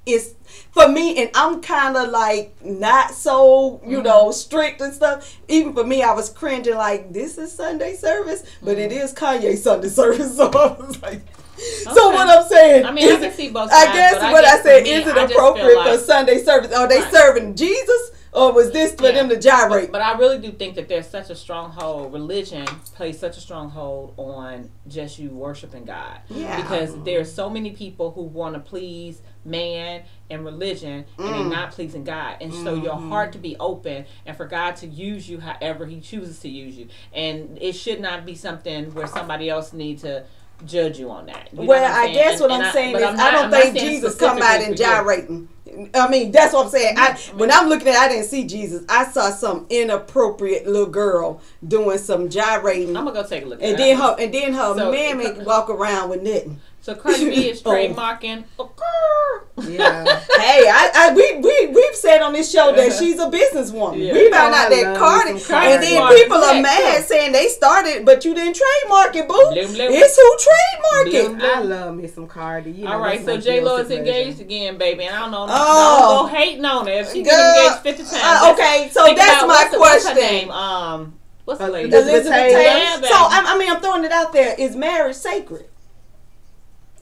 it's for me, and I'm kind of like not so, you know, strict and stuff. Even for me, I was cringing like, this is Sunday service, but it is Kanye Sunday service. So I was like, so what I'm saying, I mean, I can see both sides. I guess what I said, is it appropriate for Sunday service? Are they serving Jesus? Or was this for them to gyrate? But I really do think that there's such a stronghold. Religion plays such a stronghold on just you worshiping God. Yeah. Because there's so many people who want to please man and religion, and they're not pleasing God. And so your heart to be open, and for God to use you however He chooses to use you. And it should not be something where somebody else needs to judge you on that. You well, I guess what I'm saying is I don't think Jesus come out and gyrating. I mean, that's what I'm saying. When I'm looking at it, I didn't see Jesus. I saw some inappropriate little girl doing some gyrating. I'm gonna go take a look at it. And then her mammy walk around with knitting. So Cardi B is trademarking a Yeah. Hey, we've said on this show that she's a businesswoman. Yeah. We found out that Cardi, and then people are mad saying they started, but you didn't trademark it, boo. Blim, blim. It's who trademarked it. I love me some Cardi. You know, All right, so J Lo is engaged again, baby, and I don't know. Oh. Don't go hating on her if she gets engaged 50 times. Okay, so that's my question. What's her name? What's the lady? Elizabeth Taylor. Yeah, So I'm throwing it out there. Is marriage sacred?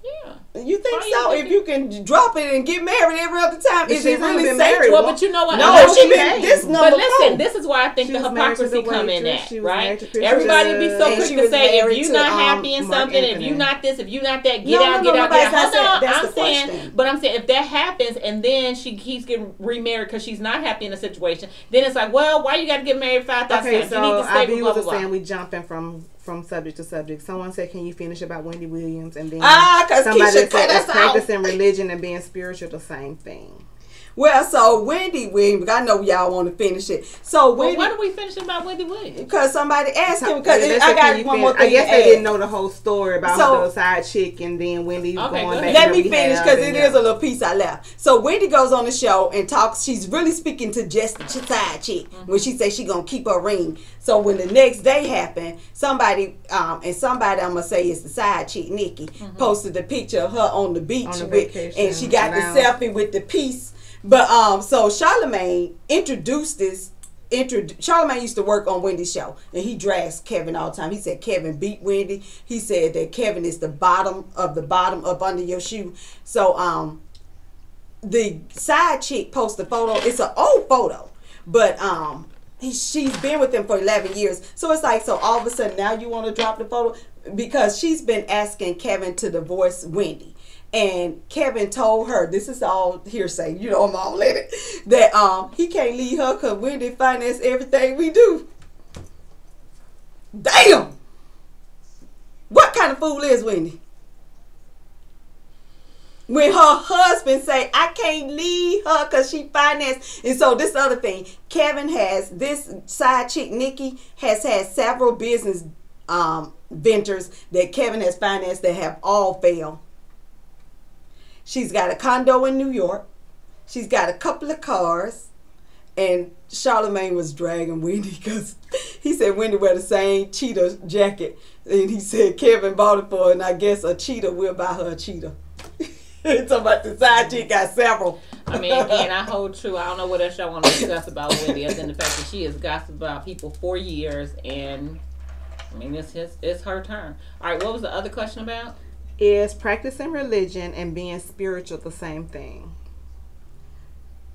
Yeah. You think so? If you can drop it and get married every other time, is it really been sacred? married. Well, but you know what? No, she been this number. But listen, four. this is why I think the hypocrisy come in at, right? Everybody Everybody be so And quick she to was say, if married you're to, not happy in Mark something, if Anthony. you're not this, if you're not that, get No, out, no, get out, nobody's get out. not saying- Hold on, that's I'm the saying, question. but I'm saying if that happens and then she keeps getting remarried because she's not happy in a situation, then it's like, well, why you got to get married 5,000 Okay, times? so You need to our stay with blah, viewers blah, are blah. saying we jumping from subject to subject. Someone said, "Can you finish about Wendy Williams?" And then Because somebody Keisha said, cut "Is us out." practicing religion and being spiritual the same thing?" Well, so Wendy Williams, I know y'all want to finish it. So Well, Wendy, why do we finish about Wendy Williams? because somebody asked him, because Yeah, they I said, "Can got you one finish?" more thing I guess to they add. didn't know the whole story about So- the side chick and then Wendy Okay, going go back. ahead. Let to me finish rehab because it and, is a little piece I left. So Wendy goes on the show and talks. She's really speaking to just the side chick when she says she gonna keep her ring. So when the next day happened, somebody I'm gonna say is the side chick, Nikki, posted a picture of her on the beach On the with, vacation and she got lounge. the selfie with the piece. But so Charlamagne introduced this. Charlamagne used to work on Wendy's show, and he drags Kevin all the time. He said Kevin beat Wendy. He said that Kevin is the bottom up under your shoe. So the side chick posted a photo. It's an old photo, but she's been with him for 11 years. So it's like, so all of a sudden now you want to drop the photo because she's been asking Kevin to divorce Wendy. And Kevin told her, this is all hearsay, you know, I'm all in it, that he can't leave her because Wendy finance everything we do. Damn! What kind of fool is Wendy? When her husband say, I can't leave her because she financed. And so this other thing, Kevin has, this side chick, Nikki, has had several business ventures that Kevin has financed that have all failed. She's got a condo in New York. She's got a couple of cars. And Charlamagne was dragging Wendy because he said Wendy wear the same cheetah jacket. And he said Kevin bought it for her, and I guess a cheetah will buy her a cheetah. Talking about the side chick got several. I mean, again, I hold true. I don't know what else y'all want to discuss about Wendy other than the fact that she has gossiped about people for years. And, I mean, it's her turn. All right, what was the other question about? Is practicing religion and being spiritual the same thing?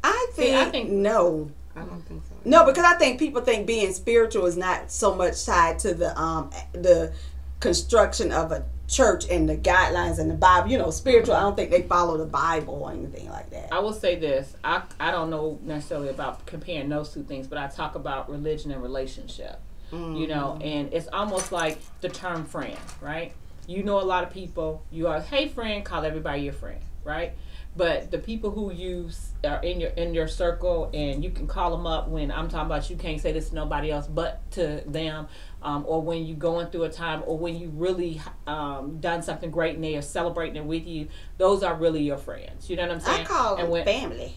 I think no. I don't think so. No, because I think people think being spiritual is not so much tied to the construction of a church and the guidelines in the Bible. You know, spiritual, I don't think they follow the Bible or anything like that. I will say this. I don't know necessarily about comparing those two things, but I talk about religion and relationship. You know, and it's almost like the term friend, right? You know a lot of people, you are, hey friend, call everybody your friend, right? But the people who you are in your circle and you can call them up when I'm talking about you can't say this to nobody else but to them, or when you're going through a time, or when you really done something great and they are celebrating it with you, those are really your friends. You know what I'm saying? I call them family.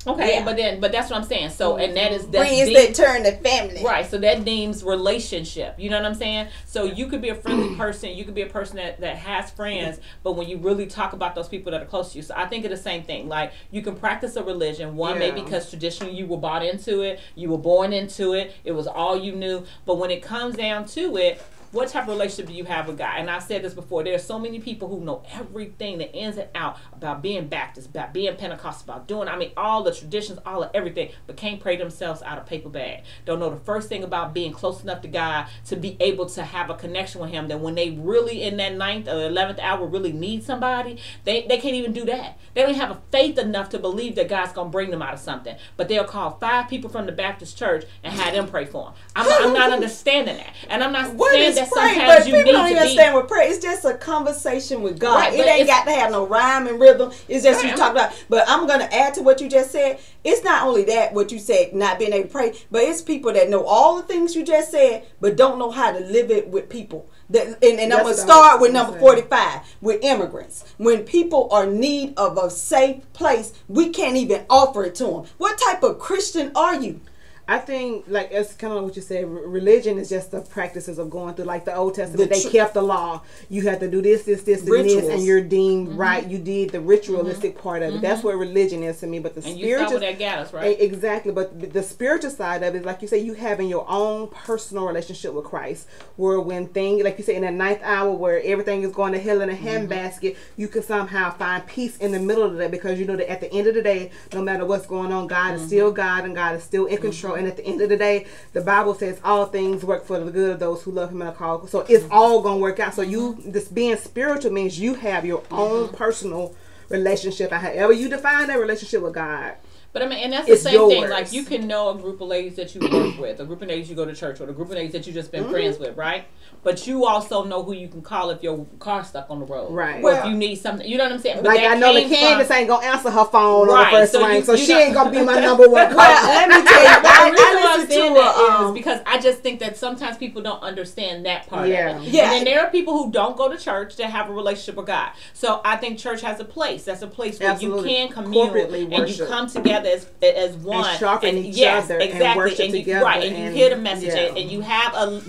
Okay, Yeah. but that's what I'm saying. So, and that's Friends that turn to family. right. So that deems relationship. You know what I'm saying? So you could be a friendly person. You could be a person that has friends. But when you really talk about those people that are close to you, so I think it's the same thing. Like you can practice a religion. One, maybe because traditionally you were bought into it, you were born into it, it was all you knew. But when it comes down to it, what type of relationship do you have with God? And I've said this before. There are so many people who know everything, the ins and out about being Baptist, about being Pentecostal, about doing, all the traditions, all of everything, but can't pray themselves out of paper bag. Don't know the first thing about being close enough to God to be able to have a connection with Him. That when they really in that 9th or 11th hour really need somebody, they can't even do that. They don't have a faith enough to believe that God's going to bring them out of something. But they'll call 5 people from the Baptist church and have them pray for them. I'm not understanding that. And I'm not saying that pray, sometimes but you people need don't to understand what prayer. It's just a conversation with God. Right, it ain't got to have no rhyme and rhythm. It's just you talk about. But I'm gonna add to what you just said. It's not only that what you said, not being able to pray, but it's people that know all the things you just said, but don't know how to live it with people. And I'm going to start with number 45, with immigrants. When people are in need of a safe place, we can't even offer it to them. What type of Christian are you? I think, like, it's kind of like what you said, religion is just the practices of going through, like the Old Testament, they kept the law. You have to do this, and this, and you're deemed right. You did the ritualistic part of it. That's what religion is to me. But the spiritual, you saw where that got us, right? Exactly. But the spiritual side of it, like you say, you having your own personal relationship with Christ, where when things, like you say, in that ninth hour where everything is going to hell in a handbasket, you can somehow find peace in the middle of that, because you know that at the end of the day, no matter what's going on, God is still God, and God is still in control. And at the end of the day, the Bible says all things work for the good of those who love Him and are called. So it's all gonna work out. So this being spiritual means you have your own personal relationship, and however you define that relationship with God. But I mean, and that's the same thing. Like, you can know a group of ladies that you work with, a group of ladies you go to church with, a group of ladies that you just been friends with, right? But you also know who you can call if your car's stuck on the road, right? Or if you need something, you know what I'm saying? But like, I know the Candace ain't gonna answer her phone on the first ring, so she ain't gonna be my number one call. Let me tell you, I listen to is because I just think that sometimes people don't understand that part of it. Yeah. And then there are people who don't go to church that have a relationship with God. So I think church has a place. That's a place where you can commune and you come together as one, and sharpen each other, and worship together, right? And you hear the message, and you have a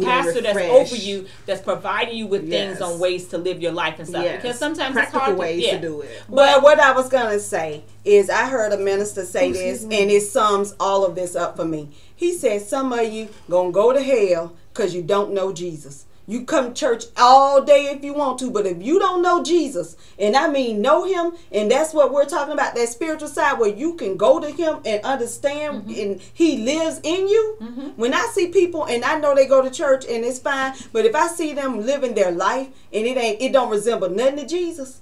pastor that's over you, that's providing you with things on ways to live your life and stuff. Because sometimes practical it's hard ways to do it. But what I was gonna say is, I heard a minister say this, and it sums all of this up for me. He said, some of you gonna go to hell because you don't know Jesus. You come to church all day if you want to, but if you don't know Jesus, and I mean know Him, and that's what we're talking about, that spiritual side where you can go to Him and understand, and He lives in you. When I see people, and I know they go to church and it's fine, but if I see them living their life and it don't resemble nothing to Jesus,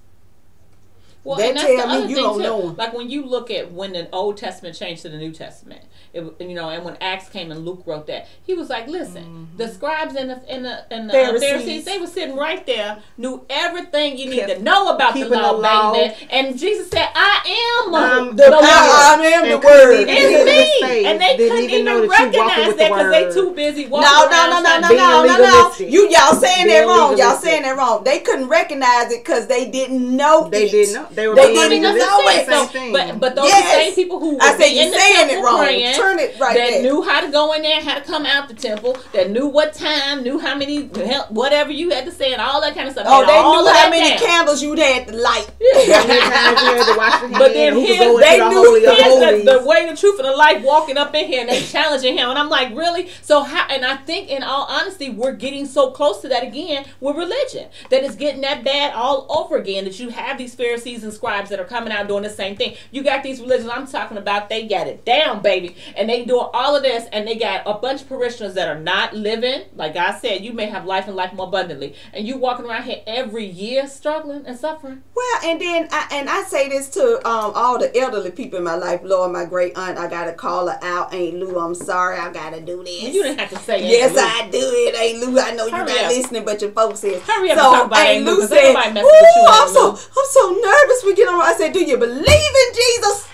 well, that tell me you don't know Him. Like when you look at when the Old Testament changed to the New Testament, and when Acts came and Luke wrote that, he was like, listen, the scribes and the Pharisees, they were sitting right there, knew everything you need to know about the law, baby. And Jesus said, I am the Word. I am the Word. It's me. And they couldn't even recognize that because they too busy walking around. No. Y'all saying that wrong. Y'all saying that wrong. They couldn't recognize it because they didn't know They didn't know. They were but those same people who were in the temple praying, turn it right that there. knew how to go in there, how to come out the temple, that knew what time, knew how many, whatever you had to say, and all that kind of stuff. Oh, they knew how many candles you had to light. But then they knew the way, the truth, and the life, walking up in here, and they challenging Him. And I'm like, really? So how? And I think, in all honesty, we're getting so close to that again with religion, that it's getting that bad all over again, that you have these Pharisees and scribes that are coming out doing the same thing. You got these religions I'm talking about, they got it down, baby. And they doing all of this, and they got a bunch of parishioners that are not living. Like God said, you may have life and life more abundantly. And you walking around here every year struggling and suffering. Well, and then I say this to all the elderly people in my life. Lord, my great aunt, I got to call her out. Aunt Lou, I'm sorry, I got to do this. You didn't have to say it. Yes, I do it. Aunt Lou, I know you're not listening, but your folks is. Hurry up and talk about Aunt Lou, said, I'm so nervous we get on. I said, do you believe in Jesus?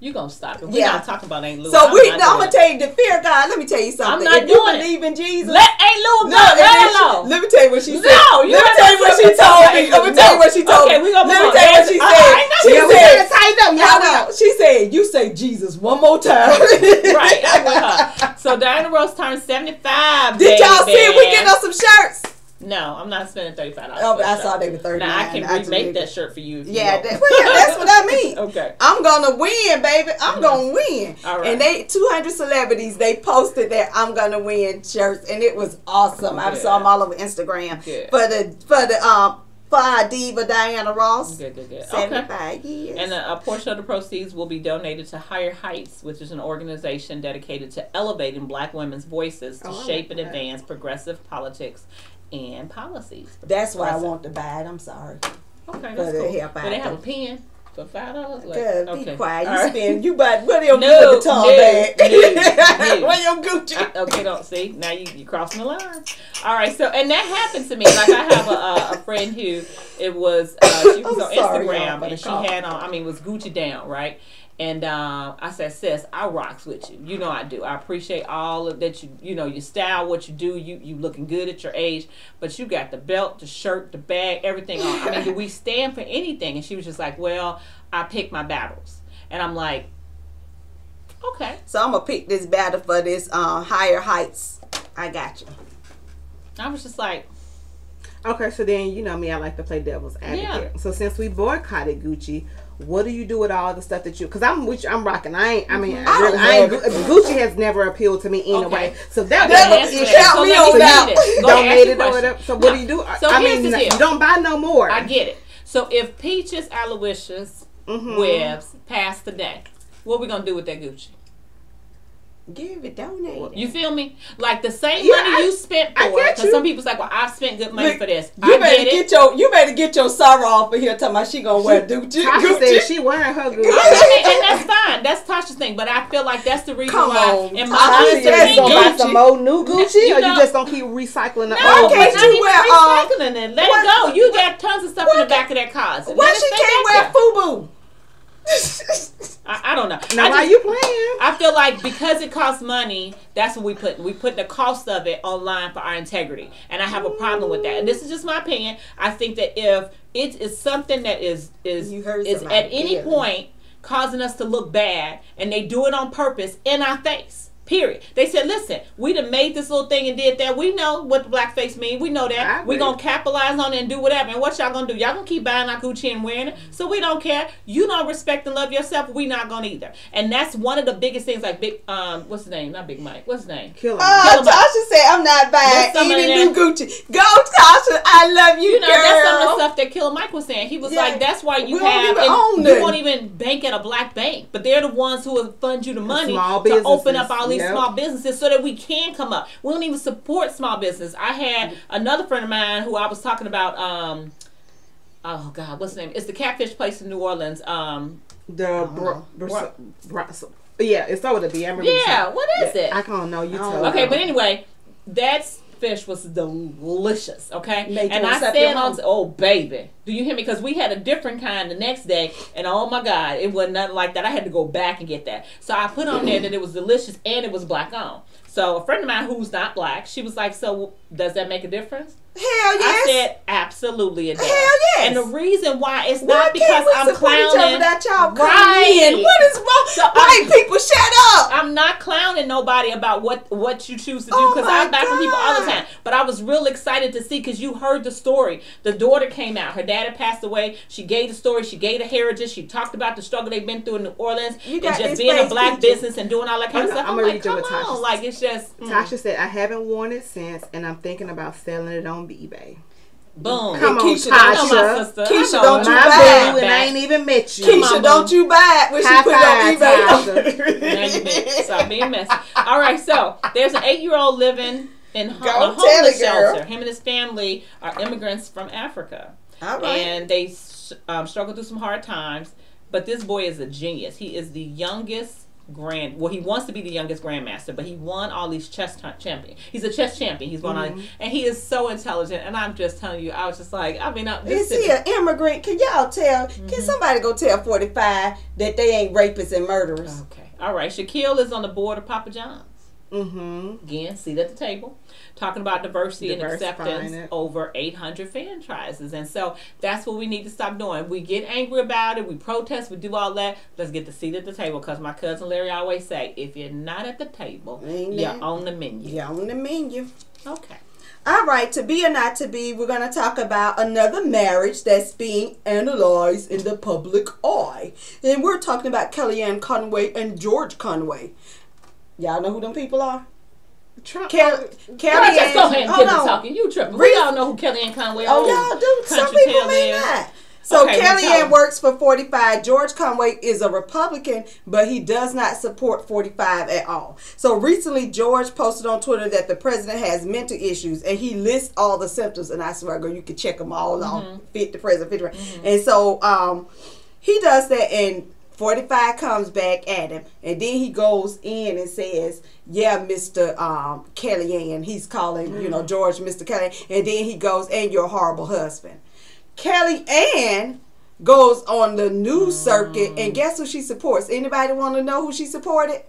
You gonna stop it. We're not talking about Aunt Lou. So I'm gonna tell you, the fear of God. Let me tell you something. I'm not if you believe in Jesus, let Aunt Lou go. Let me tell you what she said. No, let me tell you what she told me. Let me tell you what she told me. Okay, we gonna let me tell you what she said. She said, you say Jesus one more time. Right, I'm with her. So Diana Rose turned 75. Did y'all see we getting us some shirts? No, I'm not spending $35. Oh, I saw they were $39. Now I can remake that shirt for you. Yeah, that's what I mean. Okay, I'm gonna win, baby. I'm gonna win. All right. And 200 celebrities, they posted their "I'm gonna win" shirts, and it was awesome. I saw them all over Instagram for our diva Diana Ross. Good. 75 years. And a portion of the proceeds will be donated to Higher Heights, which is an organization dedicated to elevating Black women's voices to shape and advance progressive politics and policies. That's why I want to buy it. I'm sorry. Okay, that's cool. But they have a pen for $5. Like, be quiet. You spend. You buy. Where your Louis Vuitton bag? Where your Gucci? Okay, don't see. Now you crossing the line. All right. So, and that happened to me. Like, I have a friend who she was on Instagram, and she had on. I mean, it was Gucci down, right? And I said, sis, I rocks with you. You know I do. I appreciate all of that. Your style, what you do. You looking good at your age. But you got the belt, the shirt, the bag, everything on. I mean, do we stand for anything? And she was just like, well, I pick my battles. And I'm like, okay. So I'm going to pick this battle for this higher heights. I got you. I was just like, okay, so then you know me, I like to play devil's advocate. Yeah. So since we boycotted Gucci, what do you do with all the stuff that you? Because I'm rocking. Gucci has never appealed to me anyway. So that donated or whatever. So what do you do? So you don't buy no more. I get it. So if Peaches Aloysius Webbs passed today, what we gonna do with that Gucci? Give it, donate. You feel me? Like the same money you spent for it. Because some people's like, well, I've spent good money for this. You better get your sorrow off of here talking about she gonna wear Gucci. Tasha said she wearing her Gucci. And that's fine. That's Tasha's thing. But I feel like that's the reason why. In my you just gonna buy some more new Gucci, or you just gonna keep recycling the old? Why can't you wear recycling it? Let it go. You got tons of stuff in the back of that closet. Why she can't wear FUBU? I don't know. Now, why you playing? I feel like because it costs money, that's what we put. We put the cost of it online for our integrity, and I have a problem with that. And this is just my opinion. I think that if it is something that is at any point causing us to look bad, and they do it on purpose in our face. Period. They said, listen, we done made this little thing and did that. We know what the blackface mean. We know that. We're going to capitalize on it and do whatever. And what y'all going to do? Y'all going to keep buying our Gucci and wearing it. So we don't care. You don't respect and love yourself. We not going to either. And that's one of the biggest things, like Big, what's his name? Not Big Mike. What's his name? Tasha said, I'm not buying any new Gucci. Go, Tasha. I love you, girl. That's some of the stuff that Killer Mike was saying. He was like, that's why you won't even bank at a black bank. But they're the ones who will fund you the money to open up all these small businesses so that we can come up. We don't even support small business. I had another friend of mine who I was talking about, oh God, what's the name? It's the catfish place in New Orleans. Yeah, it's over the Yeah, what is it? I don't know. You tell Okay, but anyway, that's fish was delicious, okay? And I said, oh, baby, do you hear me? Because we had a different kind the next day, and oh my God, it wasn't nothing like that. I had to go back and get that. So I put on there that it was delicious and it was black owned. So a friend of mine who's not black, she was like, so does that make a difference? Hell yes. I said, absolutely it does. Hell yes. And the reason why it's not because I'm clowning. That y'all right. What is wrong? So white people, shut up. I'm not clowning nobody about what you choose to do, because I buy from people all the time. But I was real excited to see, because you heard the story. The daughter came out. Her dad had passed away. She gave the story. She gave the heritage. She talked about the struggle they've been through in New Orleans and just being a black business and doing all that kind of stuff. I'm like, come on. Like, it's just. Tasha said, I haven't worn it since, and I'm thinking about selling it on eBay. Boom. Come on, Keisha, Tasha. Keisha, don't you buy it? And I ain't even met you. Keisha, don't you buy it when she put it on eBay. Now you bet. Stop being messy. All right, so there's an 8-year-old living in a homeless shelter. Him and his family are immigrants from Africa. All right. And they struggle through some hard times. But this boy is a genius. He is the youngest he wants to be the youngest grandmaster, but he won all these chess champions. He's a chess champion. He's won all these, and he is so intelligent. And I'm just telling you, I was just like, I mean, is he an immigrant? Can y'all tell? Can somebody go tell 45 that they ain't rapists and murderers? Okay, all right. Shaquille is on the board of Papa John's. Again, seat at the table, talking about diversity and acceptance over 800 franchises. And so that's what we need to stop doing. We get angry about it, we protest, we do all that. Let's get the seat at the table, because my cousin Larry always say, if you're not at the table, you're on the menu. You're on the menu. Okay. All right, to be or not to be, we're going to talk about another marriage that's being analyzed in the public eye. And we're talking about Kellyanne Conway and George Conway. Y'all know who them people are? Kellyanne. Just go ahead and get to talking. You tripping. We all know who Kellyanne Conway is. Oh, y'all do. Some people may not. So Kellyanne works for 45. George Conway is a Republican, but he does not support 45 at all. So recently, George posted on Twitter that the president has mental issues, and he lists all the symptoms. And I swear, girl, you can check them all off. Fit the president. And so he does that, and 45 comes back at him, and then he goes in and says, yeah, Mr. Kellyanne. He's calling, George Mr. Kellyanne. And then he goes, and your horrible husband. Kellyanne goes on the news circuit, and guess who she supports? Anybody want to know who she supported?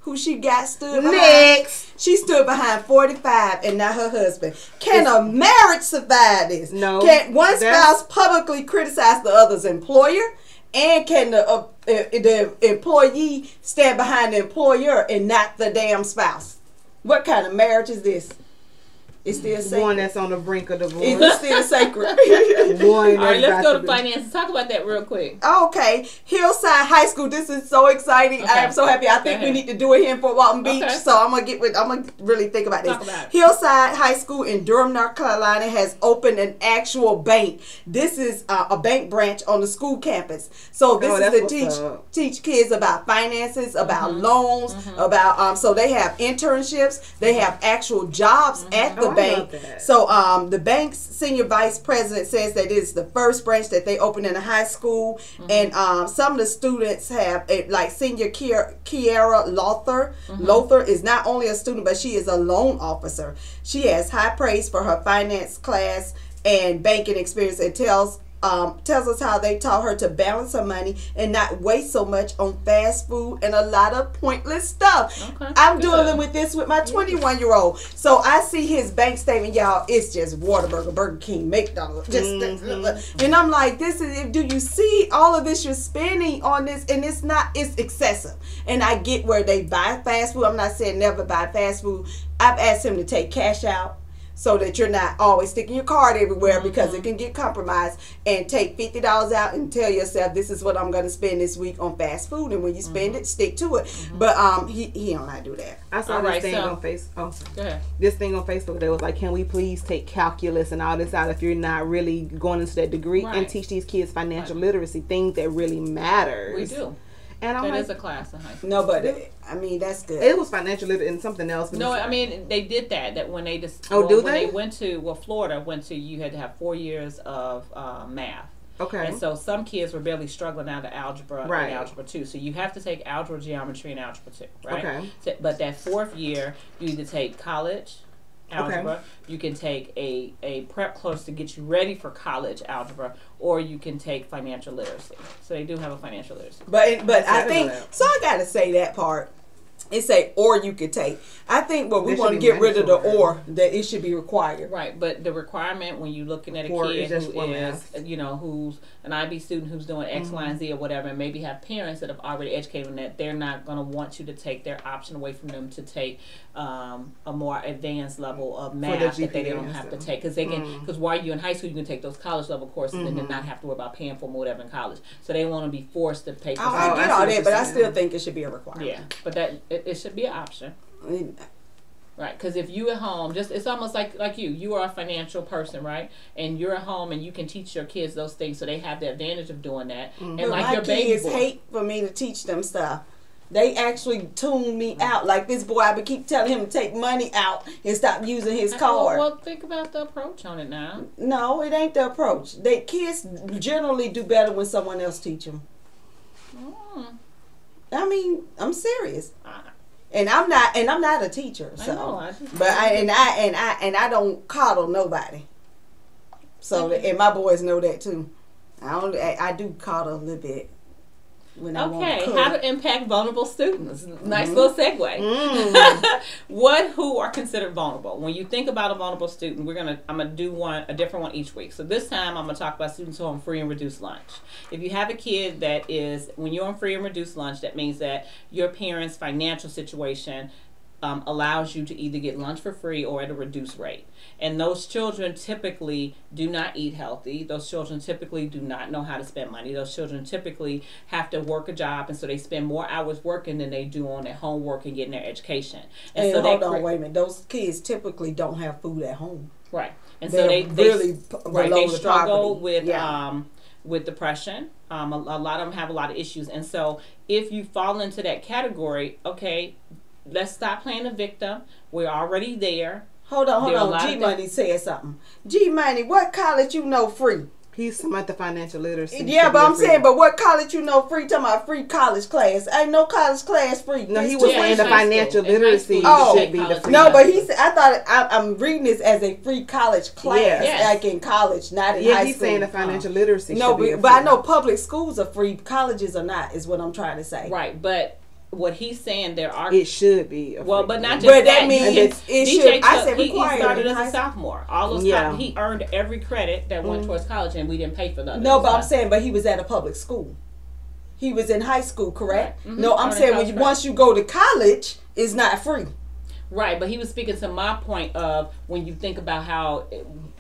Who she got stood behind? Next. She stood behind 45 and not her husband. Can a marriage survive this? No. Can one spouse publicly criticize the other's employer? And can the employee stand behind the employer and not the damn spouse? What kind of marriage is this? It's still sacred. One that's on the brink of divorce. It's still sacred. One. All right, let's go to finances. Talk about that real quick. Okay, Hillside High School. This is so exciting. Okay. I am so happy. I think we need to do it here in Fort Walton Beach. Okay. So I'm gonna really think about this. Hillside High School in Durham, North Carolina, has opened an actual bank. This is a bank branch on the school campus. So this is to teach kids about finances, about loans, about so they have internships. They have actual jobs at the bank. So the bank's senior vice president says that it is the first branch that they opened in a high school, and some of the students have like senior Kiara Lothar is not only a student, but she is a loan officer. She has high praise for her finance class and banking experience, and tells us how they taught her to balance her money and not waste so much on fast food and a lot of pointless stuff. Okay, I'm dealing with this with my 21-year-old. So I see his bank statement, y'all. It's just Whataburger, Burger King, McDonald's. And I'm like, do you see all of this you're spending on this? And it's excessive. And I get where they buy fast food. I'm not saying never buy fast food. I've asked him to take cash out, so that you're not always sticking your card everywhere, because it can get compromised, and take $50 out and tell yourself, this is what I'm going to spend this week on fast food, and when you spend it, stick to it. But he don't know how to do that. I saw this thing on Facebook. Go ahead. This thing on Facebook that was like, can we please take calculus and all this out if you're not really going into that degree, and teach these kids financial literacy, things that really matters. We do. And that is a class in high school. No, but I mean, that's good. It was financial literacy and something else. But no, I mean, they did that when they just. Oh, when they went to Florida went to, you had to have 4 years of math. Okay. And so some kids were barely struggling out of algebra and algebra 2. So you have to take algebra, geometry, and algebra 2, right? Okay. So, but that 4th year, you either take college algebra, you can take a prep course to get you ready for college algebra, or you can take financial literacy. So they do have a financial literacy. But I think, so I got to say that part. It say, or you could take. I think we want to get rid of the or, that it should be required. Right, but the requirement when you're looking at a kid who is, who's an IB student who's doing X, Y, and Z or whatever, and maybe have parents that have already educated them that they're not going to want you to take their option away from them to take a more advanced level of math that they don't have to take. Because they can, because while you're in high school, you can take those college level courses and then not have to worry about paying for them or whatever in college. So they want to be forced to pay for I get all that, but I still think it should be a requirement. Yeah, but it should be an option. Right, because if you at home, it's almost like you are a financial person, right? And you're at home and you can teach your kids those things, so they have the advantage of doing that. And but like your baby kids hate for me to teach them stuff. They actually tune me out. Like this boy, I would keep telling him to take money out and stop using his card. Well, think about the approach on it now. No, it ain't the approach. Kids generally do better when someone else teach them. I mean, I'm serious. And I'm not a teacher, so. I don't coddle nobody. So and my boys know that too. I do coddle a little bit. How to impact vulnerable students. Nice little segue. Who are considered vulnerable? When you think about a vulnerable student, I'm gonna do a different one each week. So this time I'm gonna talk about students who are on free and reduced lunch. If you have a kid that is, when you're on free and reduced lunch, that means that your parents' financial situation allows you to either get lunch for free or at a reduced rate. And those children typically do not eat healthy. Those children typically do not know how to spend money. Those children typically have to work a job, and so they spend more hours working than they do on their homework and getting their education. And so hold on, wait a minute. Those kids typically don't have food at home. Right. And so they struggle with depression. A lot of them have a lot of issues. And so if you fall into that category, okay, let's stop playing the victim. We're already there. Hold on. G Money said something. G Money, what college you know free? He's talking about the financial literacy. Yeah, but I'm saying, but what college free? Talking about free college class. Ain't no college class free. No, he was saying the financial literacy should be the free. No, but he said, I thought I'm reading this as a free college class, like in college, not in high school. Yeah, he's saying the financial literacy should be but I know public schools are free, colleges are not, is what I'm trying to say. Right, but what he's saying, there are... It should be. Well, but not just but that means it should. I said he started as a sophomore. All those he earned every credit that went towards college, and we didn't pay for that. No, but I'm saying, but he was at a public school. He was in high school, correct? Right. Mm-hmm. No, I'm saying once you go to college, it's not free. Right, but he was speaking to my point of when you think about how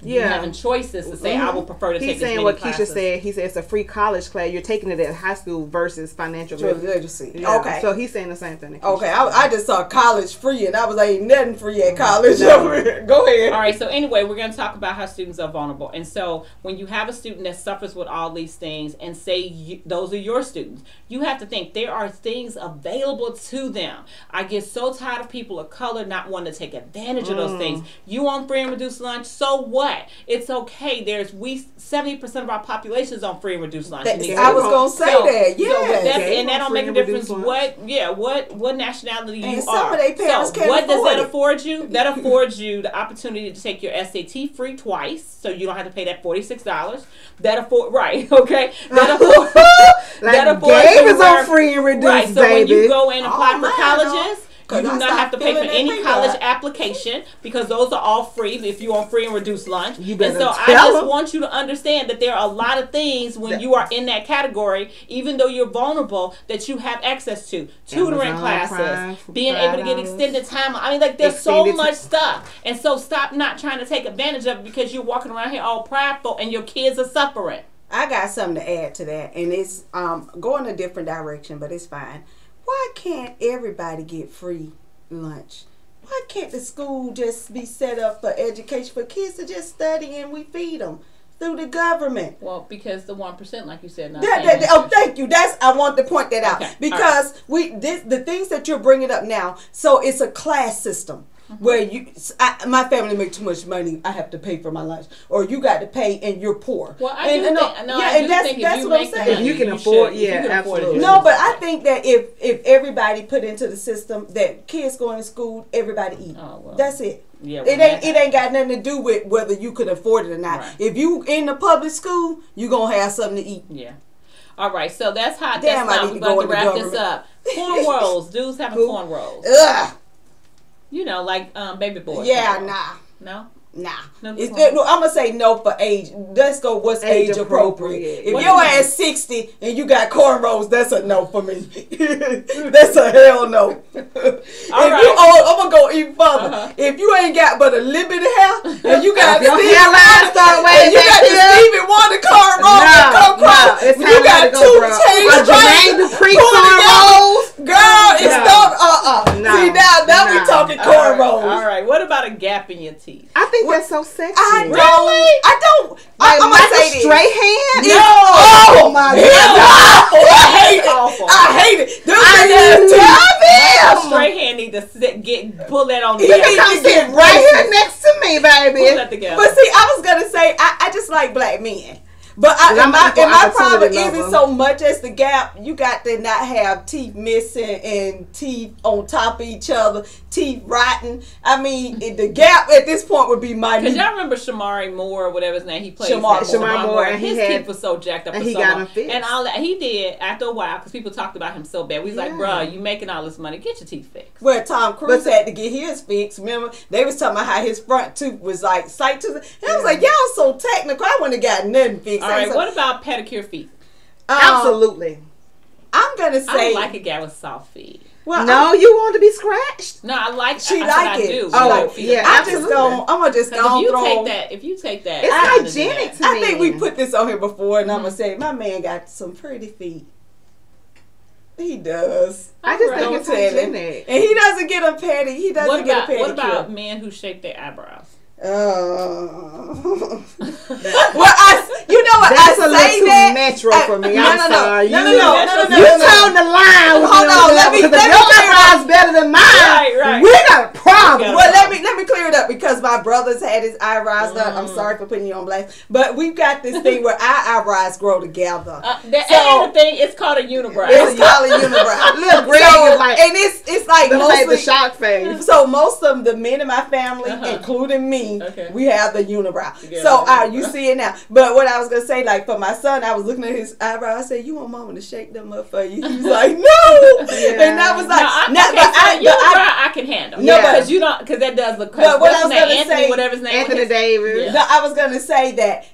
you're having choices to say, I would prefer to take as many classes. He's saying what Keisha said. He said it's a free college class. You're taking it at high school versus financial literacy. Yeah. Okay. So he's saying the same thing. Okay, I just saw college free, and I was like, ain't nothing free at college. No. Go ahead. All right, so anyway, we're going to talk about how students are vulnerable. And so when you have a student that suffers with all these things and say those are your students, you have to think there are things available to them. I get so tired of people of color not wanting to take advantage of those things. You want free and reduced lunch, so what? It's okay. 70% of our population is on free and reduced lunch. I was gonna say that. Yeah, and that don't make a difference what nationality you some are. Of they parents so what does that afford you? That affords you the opportunity to take your SAT free twice, so you don't have to pay that $46. That affords that affords you on free and reduced. Right. So when you go and apply for colleges, you do not have to pay for any college application because those are all free if you want free and reduced lunch. And so I just want you to understand that there are a lot of things when you are in that category, even though you're vulnerable, that you have access to. Tutoring classes, being able to get extended time. I mean, like there's so much stuff. And so stop not trying to take advantage of it because you're walking around here all prideful and your kids are suffering. I got something to add to that, and it's going a different direction, but it's fine. Why can't everybody get free lunch? Why can't the school just be set up for education for kids to just study and we feed them through the government? Well, because the 1%, like you said, thank you. I want to point that out because the things that you're bringing up now. So it's a class system. Where my family make too much money, I have to pay for my lunch, or you got to pay and you're poor. Well, I do think that's what I'm saying. If you can afford, absolutely. No, but I think that if everybody put into the system that kids going to school, everybody eat. Oh, well. That's it. Yeah, well, it ain't got nothing to do with whether you could afford it or not. Right. If you in the public school, you gonna have something to eat. Yeah. All right, so that's how. Damn, we're about to wrap this up. Corn rolls, dudes having corn rolls. Ugh. You know, like baby boys. Yeah, nah. No? Nah. I'm going to say no for age. Let's go what's age appropriate. If your ass 60 and you got cornrows, that's a no for me. That's a hell no. I'm going to go even further. If you ain't got but a little bit of hair and you got Stevie Wonder cornrows, you got two chains cornrows. Girl, it's not. See, now we talking cornrows. All right. What about a gap in your teeth? I think that's so sexy. I don't. I'm gonna say straight hand. No. Oh my God. I hate it. I love him. Straight hand need to pull that on. He needs to sit right here next to me, baby. Pull that together. But see, I was gonna say I just like black men. But my problem isn't so much as the gap. You got to not have teeth missing and teeth on top of each other, teeth rotten. I mean, the gap at this point would be minute. Because y'all remember Shamari Moore, whatever his name, he played Shamari Moore, and his teeth was so jacked up, and he got him fixed, and all that. He did after a while because people talked about him so bad. We was like, bruh, you making all this money, get your teeth fixed. Well, Tom Cruise had to get his fixed. Remember, they was talking about how his front tooth was like sight tooth. And I was like, y'all so technical. I wouldn't have got nothing fixed. All right, what about pedicure feet? Absolutely. I'm gonna say I like a guy with soft feet. Well, no, you want to be scratched? No, I like. She like it. I do. Oh, yeah. I'm just gonna throw. If you take that, it's hygienic to me. I think we put this on here before, and I'm gonna say my man got some pretty feet. He does. I just think it's hygienic, and he doesn't get a petty. He doesn't get a pedicure. What about men who shape their eyebrows? Well, you know what? That's I a say little that. Too metro for me. I'm sorry. No. You told the line. Hold on. Let me your eyebrows better than mine. Right. We got a problem. Well, let me clear it up. but because my brother's had his eyebrows done, I'm sorry for putting you on blast. But we've got this thing where our eyebrows grow together. And the thing, it's called a unibrow. It's called a unibrow. Look, Greg is like, and it's like mostly the shock face. So most of the men in my family, including me, we have the unibrow. So you see it now. But what I was gonna say, like for my son, I was looking at his eyebrow. I said, "You want mama to shake them up for you?" He was like, "No," and I was like, I can handle. No, because you don't, because that does look. But what I was gonna say, whatever his name, Anthony Davis. Yeah. No, I was gonna say that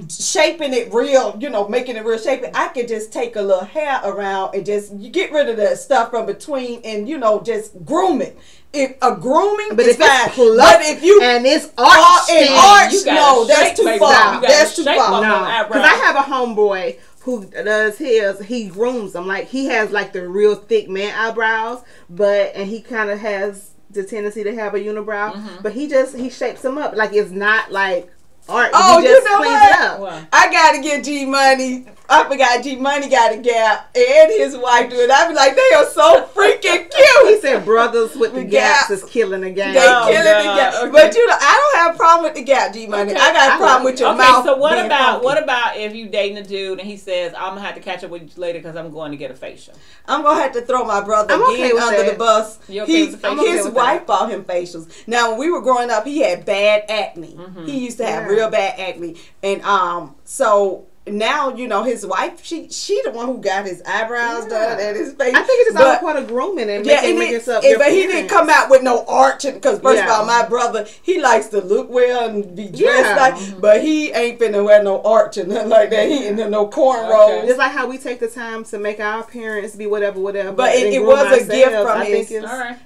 shaping it real, making it real shaping. I could just take a little hair around and just get rid of the stuff from between, and just groom it. If a grooming is fine, but if you and it's arch, no, that's too far. That's too far. No, because I have a homeboy who does his. He grooms them, like he has like the real thick man eyebrows, and he kind of has the tendency to have a unibrow, but he shapes them up like it's not like art. Oh, he just cleans it up. Wow. I gotta get G Money. I forgot G Money got a Gap and his wife do it. I be like, they are so freaking cute. He said brothers with the Gaps is killing the game. They killing the Gap. Okay. But I don't have a problem with the Gap, G Money. Okay. I got a problem with your mouth. So what about if you dating a dude and he says, I'm gonna have to catch up with you later because I'm going to get a facial? I'm gonna have to throw my brother again under the bus. His wife bought him facials. Now when we were growing up, he had bad acne. He used to have real bad acne, and so now his wife, she the one who got his eyebrows done and his face. I think it's all part of grooming and making yourself. But he didn't come out with no arch, because first of all, my brother, he likes to look well and be dressed but he ain't finna wear no arch and nothing like that. He ain't no cornrows. Okay. It's like how we take the time to make our appearance be whatever. But it was a gift from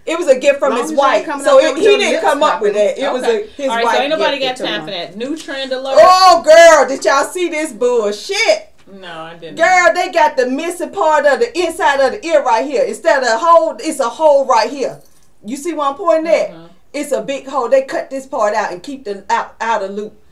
it was a gift from his wife. So he didn't come up with that. It was his wife. So ain't nobody got time for that. New trend alert. Oh girl, did y'all see this bullshit? No, I didn't. Girl, they got the missing part of the inside of the ear right here. Instead of a hole, it's a hole right here. You see what I'm pointing at? It's a big hole. They cut this part out and keep the out of loop.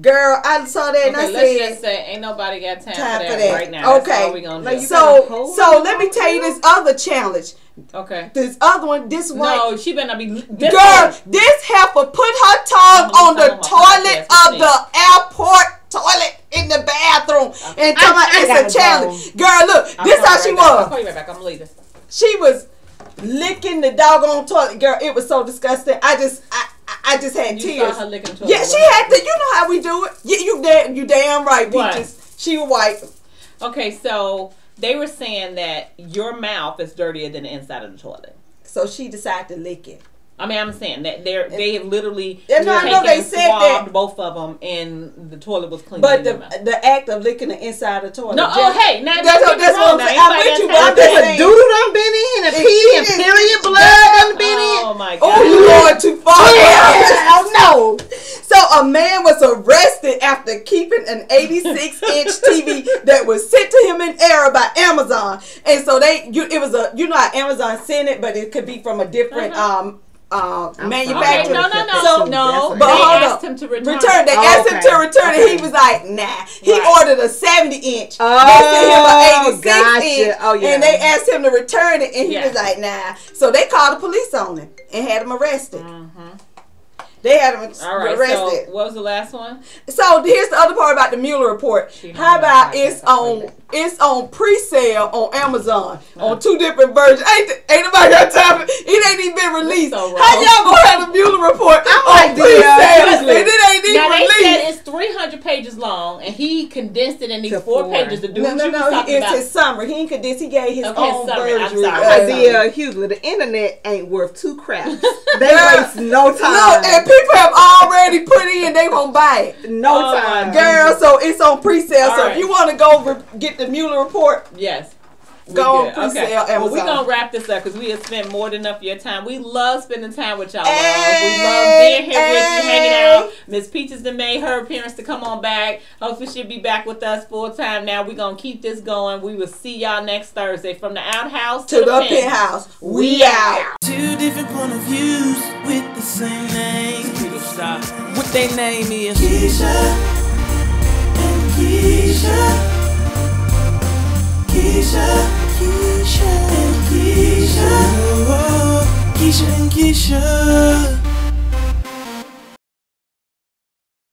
Girl, I saw that and I said, let's just say ain't nobody got time for that right now. Okay. That's all we gonna do. So let me tell you this other challenge. Okay. This other one, this one. No, she better not be. Girl, this heifer put her tongue on the toilet of the airport toilet in the bathroom and tell me it's a challenge. Girl, look, this how she was. I'll call you right back. I'm leaving. She was licking the doggone toilet. Girl, it was so disgusting. I just had tears. You saw her licking toilet. Yeah, she had to. You know how we do it. You damn right, Peaches. She was white. Okay, so they were saying that your mouth is dirtier than the inside of the toilet. So she decided to lick it. I mean, I'm saying that they have literally swabbed both of them, and the toilet was clean. But the act of licking the inside of the toilet. No, now that's what I'm saying. I'm with you, but I'm just saying. Doodle done been in, and pee and period blood done been in. Oh my God! Oh, you going too far? No. So a man was arrested after keeping an 86-inch TV that was sent to him in error by Amazon, and so it was how Amazon sent it, but it could be from a different manufacturer. Okay, no. But they asked him to return. They asked him to return it. He was like, nah. He ordered a 70-inch. They sent him an 86-inch. And they asked him to return it, and he was like, nah. So they called the police on him and had him arrested. They had him arrested. So what was the last one? So here's the other part about the Mueller report. How about it's on pre-sale on Amazon on 2 different versions. Ain't nobody got time for it. It ain't even been released. So how y'all gonna have the Mueller report on pre-sale and it ain't even released? They said it's 300 pages long, and he condensed it in these 4 pages to do what you was talking about. It's his summary. He ain't condensed. He gave his own version. Hughley, the internet ain't worth 2 craps. They waste no time. Look, and people have already put in, they won't buy it. No time. Girl, so it's on pre-sale. So if you want to go get the Mueller report, go on pre-sale Amazon. Well, we're going to wrap this up because we have spent more than enough of your time. We love spending time with y'all. We love being here with you, hanging out. Miss Peaches done made her appearance to come on back. Hopefully she'll be back with us full time now. We're going to keep this going. We will see y'all next Thursday. From the outhouse to the penthouse. We out. 2 different point of views with the same name. People stop. What their name is Keisha and Keisha. Keisha and Keisha. Keisha and Keisha.